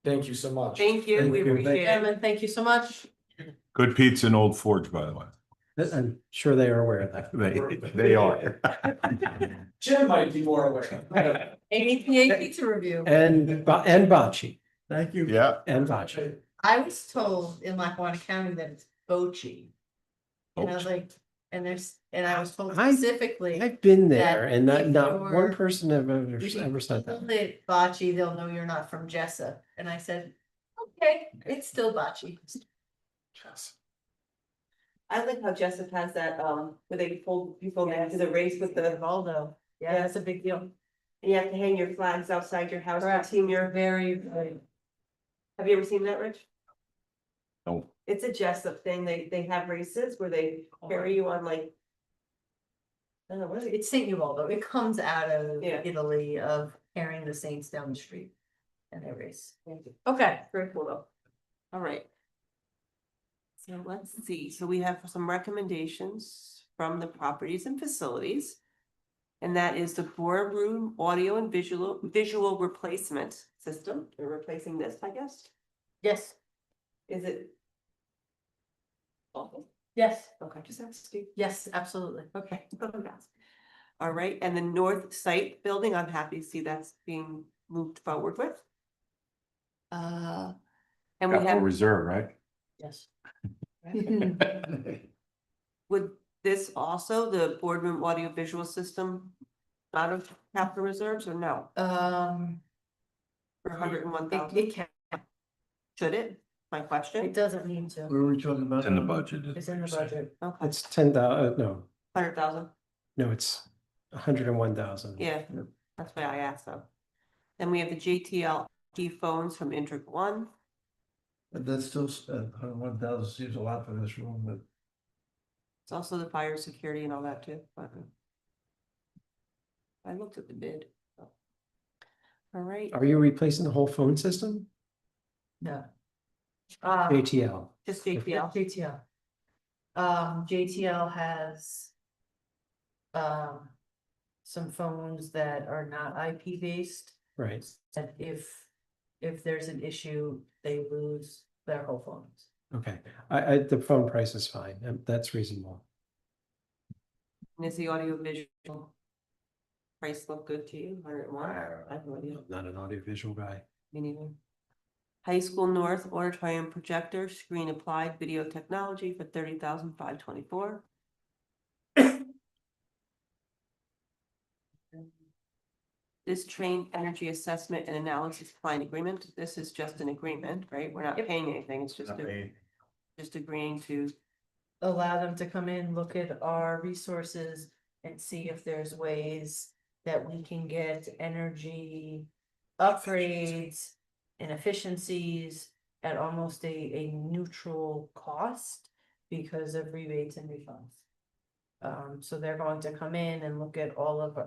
Speaker 10: Thank you so much.
Speaker 5: Thank you.
Speaker 2: Thank
Speaker 5: We
Speaker 2: you.
Speaker 5: appreciate it.
Speaker 4: Gentlemen, thank you so much.
Speaker 9: Good pizza in Old Forge, by the way.
Speaker 11: I'm sure they are aware of that.
Speaker 9: They are.
Speaker 10: Jim might be more aware.
Speaker 4: APA pizza review.
Speaker 11: And bocce,
Speaker 2: Thank you.
Speaker 9: Yeah.
Speaker 11: and bocce.
Speaker 4: I was told in Lackawanna County that it's Bochi. And I was like, and I was told
Speaker 11: I-
Speaker 4: specifically.
Speaker 11: I've been there
Speaker 4: That
Speaker 11: and
Speaker 4: if
Speaker 11: not
Speaker 4: you're-
Speaker 11: one person ever
Speaker 4: if you
Speaker 11: said
Speaker 4: call
Speaker 11: that.
Speaker 4: it Bocce, they'll know you're not from Jessup. And I said, okay, it's still Bocce.
Speaker 5: I like how Jessup has that, where they fold, you fold into the race with the,
Speaker 4: Waldo. Yeah, that's a big deal.
Speaker 5: you have to hang your flags outside your house for
Speaker 4: Correct.
Speaker 5: team your.
Speaker 4: Very, very.
Speaker 5: Have you ever seen that, Rich?
Speaker 9: No.
Speaker 5: It's a Jessup thing. They have races where they carry you on like. I don't know, what is it?
Speaker 4: It's St. Ubaldo. It comes out of
Speaker 5: Yeah.
Speaker 4: Italy of carrying the saints down the street. And they race. Okay.
Speaker 5: Very cool though. All right. So let's see. So we have some recommendations from the properties and facilities. And that is the boardroom audio and visual replacement system. They're replacing this, I guess.
Speaker 4: Yes,
Speaker 5: Is it? Awful.
Speaker 4: yes,
Speaker 5: Okay, just asking.
Speaker 4: yes, absolutely.
Speaker 5: Okay. All right, and the north site building, I'm happy to see that's being moved forward with. And we
Speaker 9: Capital
Speaker 5: have,
Speaker 9: Reserve, right?
Speaker 4: Yes.
Speaker 5: would this also, the boardroom audio visual system, out of capital reserves or no? For 101,000,
Speaker 4: It can,
Speaker 5: should it? My
Speaker 4: it
Speaker 5: question,
Speaker 4: doesn't need to.
Speaker 2: Where were we talking about?
Speaker 9: It's in the budget.
Speaker 4: It's in the budget.
Speaker 5: okay,
Speaker 11: It's 10,000, no,
Speaker 5: 100,000,
Speaker 11: no, it's 101,000.
Speaker 5: yeah, that's why I asked though. Then we have the JTL key phones from Intric One.
Speaker 2: But that's still, 1,000 seems a lot for this room, but.
Speaker 5: It's also the fire security and all that too, but. I looked at the bid. So. All right,
Speaker 11: Are you replacing the whole phone system?
Speaker 4: No.
Speaker 11: ATL.
Speaker 5: just
Speaker 4: Yeah,
Speaker 5: JTL,
Speaker 4: JTL. JTL has. Some phones that are not IP based,
Speaker 11: Right.
Speaker 4: and if there's an issue, they lose their whole phones.
Speaker 11: Okay. The phone price is fine. That's reasonable.
Speaker 5: and is the audio visual. Price look good to you, 101? I have no idea.
Speaker 11: I'm not an audiovisual guy.
Speaker 5: Me neither. High School North Auditorium Projector, Screen Applied Video Technology for 30,524. This train energy assessment and analysis client agreement, this is just an agreement, right? We're not
Speaker 4: Yep.
Speaker 5: paying anything, it's just agreeing to,
Speaker 4: Allow them to come in, look at our resources, and see if there's ways that we can get energy upgrades and efficiencies at almost a neutral cost because of rebates and refunds. So they're going to come in and look at all of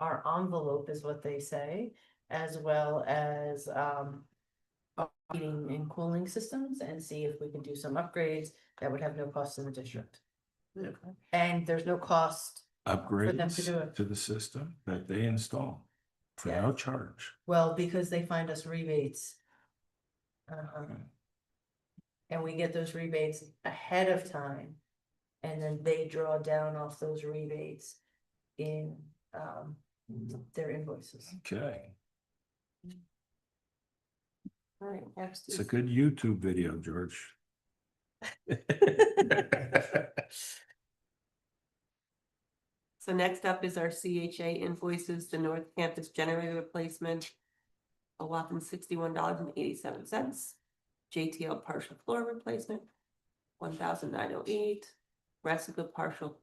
Speaker 4: our envelope is what they say, as well as our heating and cooling systems and see if we can do some upgrades that would have no cost in the district.
Speaker 2: Yeah.
Speaker 4: And there's no cost, them to do
Speaker 9: Upgrades
Speaker 4: it.
Speaker 9: to the system that they install for
Speaker 4: Yeah.
Speaker 9: no charge.
Speaker 4: well, because they find us rebates. And we get those rebates ahead of time. And then they draw down off those rebates in their invoices.
Speaker 9: Okay,
Speaker 5: All right, next
Speaker 9: it's a
Speaker 5: is,
Speaker 9: good YouTube video, George.
Speaker 5: so next up is our CHA invoices, the North Campus generator replacement. A whopping $61.87. JTL partial floor replacement, 1,908. Recipe partial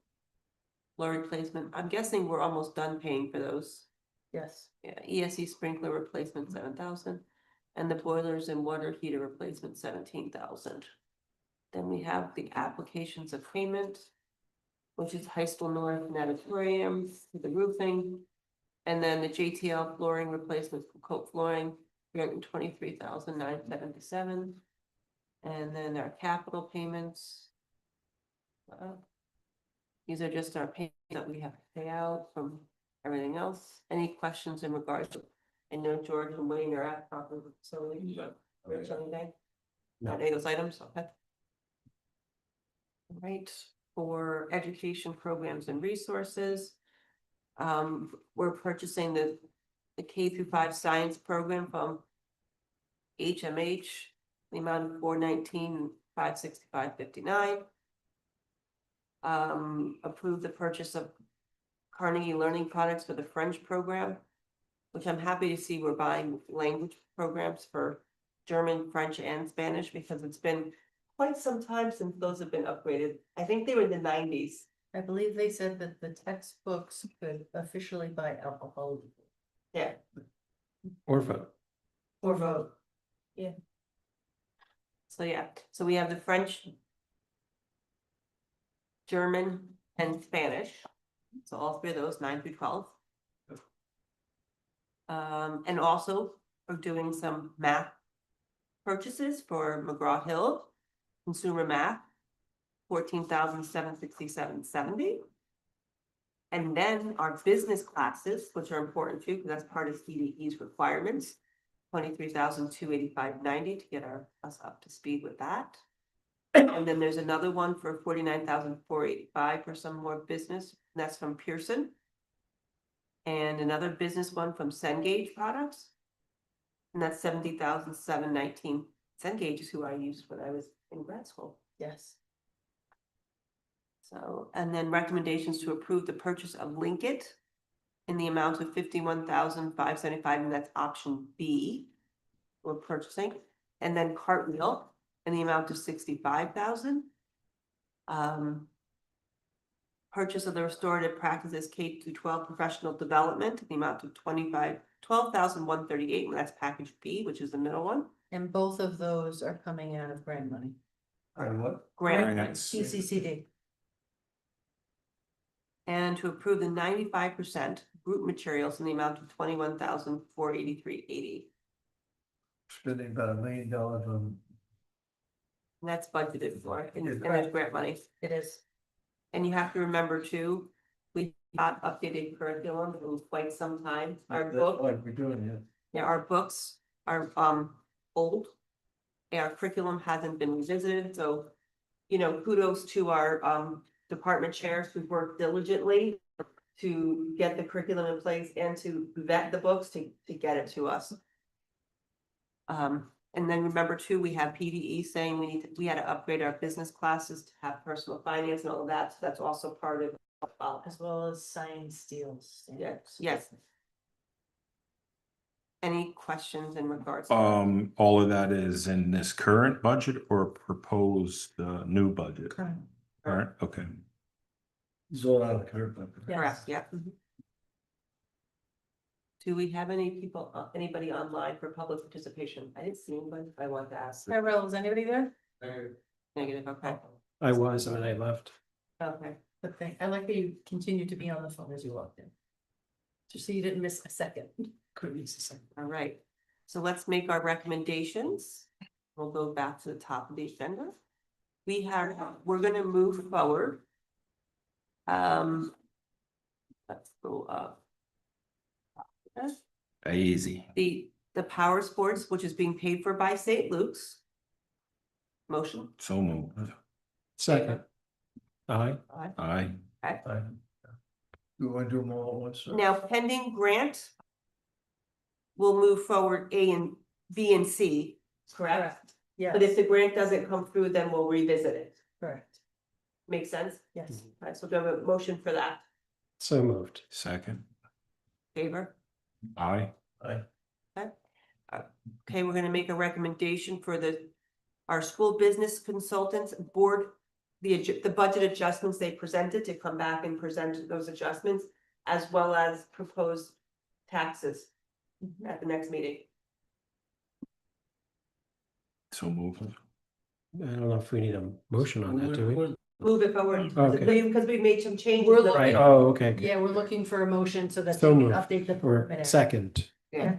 Speaker 5: floor replacement. I'm guessing we're almost done paying for those.
Speaker 4: Yes.
Speaker 5: Yeah, ESE sprinkler replacement, 7,000. And the boilers and water heater replacement, 17,000. Then we have the applications of payment, which is High School North and Auditorium for the roofing. And then the JTL flooring replacement from Coat Flooring, 323,977. And then our capital payments. These are just our payments that we have to pay out from everything else. Any questions in regards to, I know George and Wayne are at proper, so we, Rich, anything? Not any of those items, okay. All right, for education programs and resources. We're purchasing the K-5 science program from HMH, the amount of $419,565.59. Approve the purchase of Carnegie Learning Products for the French program, which I'm happy to see we're buying language programs for German, French, and Spanish, because it's been quite some time since those have been upgraded. I think they were in the 90s.
Speaker 4: I believe they said that the textbooks could officially buy alcohol.
Speaker 5: Yeah.
Speaker 11: Or vote.
Speaker 4: Or vote.
Speaker 5: So yeah, so we have the French, German, and Spanish. So all three of those, 9 through 12. And also we're doing some math purchases for McGraw-Hill, consumer math, 14,767.70. And then our business classes, which are important too, because that's part of CDE's requirements, 23,285.90 to get us up to speed with that. And then there's another one for 49,485 for some more business, and that's from Pearson. And another business one from Cengage Products. And that's 70,719. Cengage is who I used when I was in grad school.
Speaker 4: Yes.
Speaker 5: So, and then recommendations to approve the purchase of Linkit in the amount of 51,575, and that's option B. We're purchasing, and then Cartwheel in the amount of 65,000. Purchase of the restorative practices K-12 professional development in the amount of 12,138, and that's package B, which is the middle one.
Speaker 4: And both of those are coming out of grant money.
Speaker 2: What?
Speaker 5: Grant
Speaker 9: Grants.
Speaker 4: CCCD.
Speaker 5: and to approve the 95% group materials in the amount of 21,483.80.
Speaker 2: Spending about $1 million on.
Speaker 5: And that's budgeted for, and
Speaker 2: Yes.
Speaker 5: there's grant money.
Speaker 4: It is.
Speaker 5: And you have to remember too, we got updated curriculum in quite some time. Our book,
Speaker 2: Like we're doing it.
Speaker 5: yeah, our books are old. And our curriculum hasn't been revisited, so, you know, kudos to our department chairs who worked diligently to get the curriculum in place and to vet the books to get it to us. And then remember too, we have PDE saying we had to upgrade our business classes to have personal finance and all of that, so that's also part of.
Speaker 4: As well as science deals.
Speaker 5: Yes. Any questions in regards?
Speaker 9: All of that is in this current budget or proposed new budget?
Speaker 4: Current.
Speaker 9: All right, okay.
Speaker 2: It's all out of curve.
Speaker 5: Correct, yeah. Do we have any people, anybody online for public participation? I didn't see anybody, I want to ask.
Speaker 4: Tyrell, is anybody there?
Speaker 5: Negative, okay,
Speaker 11: I was, and then I left.
Speaker 5: okay.
Speaker 4: Good thing. I like that you continue to be on the phone as you walked in. Just so you didn't miss a second.
Speaker 11: Couldn't miss a second.
Speaker 5: All right, so let's make our recommendations. We'll go back to the top of the agenda. We're gonna move forward. Let's go up.
Speaker 9: Easy.
Speaker 5: The power sports, which is being paid for by St. Luke's. Motion.
Speaker 9: So moved.
Speaker 11: Second. Aye.
Speaker 9: Aye.
Speaker 2: You want to do them all at once? or-
Speaker 5: Now pending grant. We'll move forward A and B and C, correct?
Speaker 4: Yes,
Speaker 5: But if the grant doesn't come through, then we'll revisit it.
Speaker 4: correct.
Speaker 5: Make sense?
Speaker 4: Yes.
Speaker 5: All right, so do I have a motion for that?
Speaker 11: So moved.
Speaker 9: Second.
Speaker 5: Favor?
Speaker 9: Aye.
Speaker 5: Okay, we're gonna make a recommendation for our school business consultants board. The budget adjustments they presented to come back and present those adjustments as well as proposed taxes at the next meeting.
Speaker 9: So moved.
Speaker 11: I don't know if we need a motion on that, do we?
Speaker 5: Move it forward,
Speaker 11: Okay.
Speaker 5: because we made some changes.
Speaker 4: We're
Speaker 11: Right, oh, okay.
Speaker 4: Yeah, we're looking for a motion so that they
Speaker 11: So
Speaker 4: can
Speaker 11: moved.
Speaker 4: update the.
Speaker 11: Or
Speaker 4: preliminary.
Speaker 11: second.
Speaker 5: Yeah,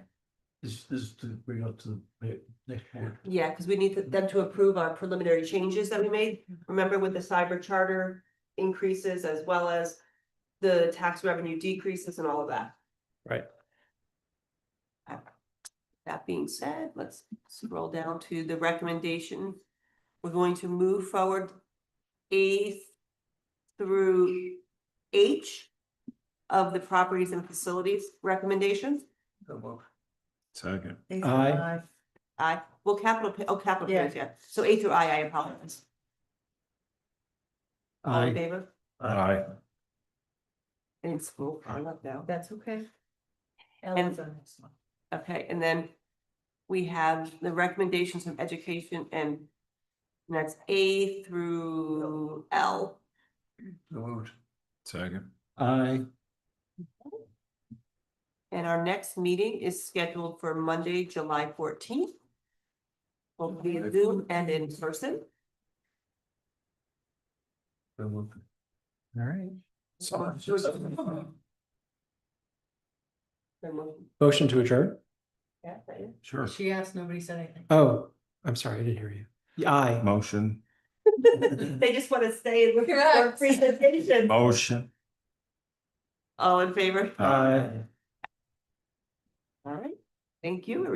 Speaker 2: This is to bring up to the next board.
Speaker 5: yeah, because we need them to approve our preliminary changes that we made. Remember with the cyber charter increases as well as the tax revenue decreases and all of that.
Speaker 11: Right.
Speaker 5: That being said, let's scroll down to the recommendation. We're going to move forward A through H of the properties and facilities recommendations.
Speaker 9: Second.
Speaker 11: Aye.
Speaker 5: I, well, capital
Speaker 4: Yeah.
Speaker 5: plans, yeah. So A through I apologize. All in
Speaker 11: Aye.
Speaker 5: favor?
Speaker 9: Aye.
Speaker 5: And school, I love now.
Speaker 4: That's okay. Ellen's on this one.
Speaker 5: Okay, and then we have the recommendations from education and that's A through L.
Speaker 2: So moved.
Speaker 9: Second.
Speaker 11: Aye.
Speaker 5: And our next meeting is scheduled for Monday, July 14th. Will be Zoom and in person.
Speaker 2: So moved.
Speaker 11: All right.
Speaker 5: Yeah,
Speaker 11: Motion to adjourn?
Speaker 9: Sure.
Speaker 4: She asked, nobody said anything.
Speaker 11: Oh, I'm sorry, I didn't hear you. Yeah, aye.
Speaker 9: Motion.
Speaker 5: They just want to stay and look at our presentation.
Speaker 9: Motion.
Speaker 5: All in favor?
Speaker 11: Aye.
Speaker 5: All right, thank you.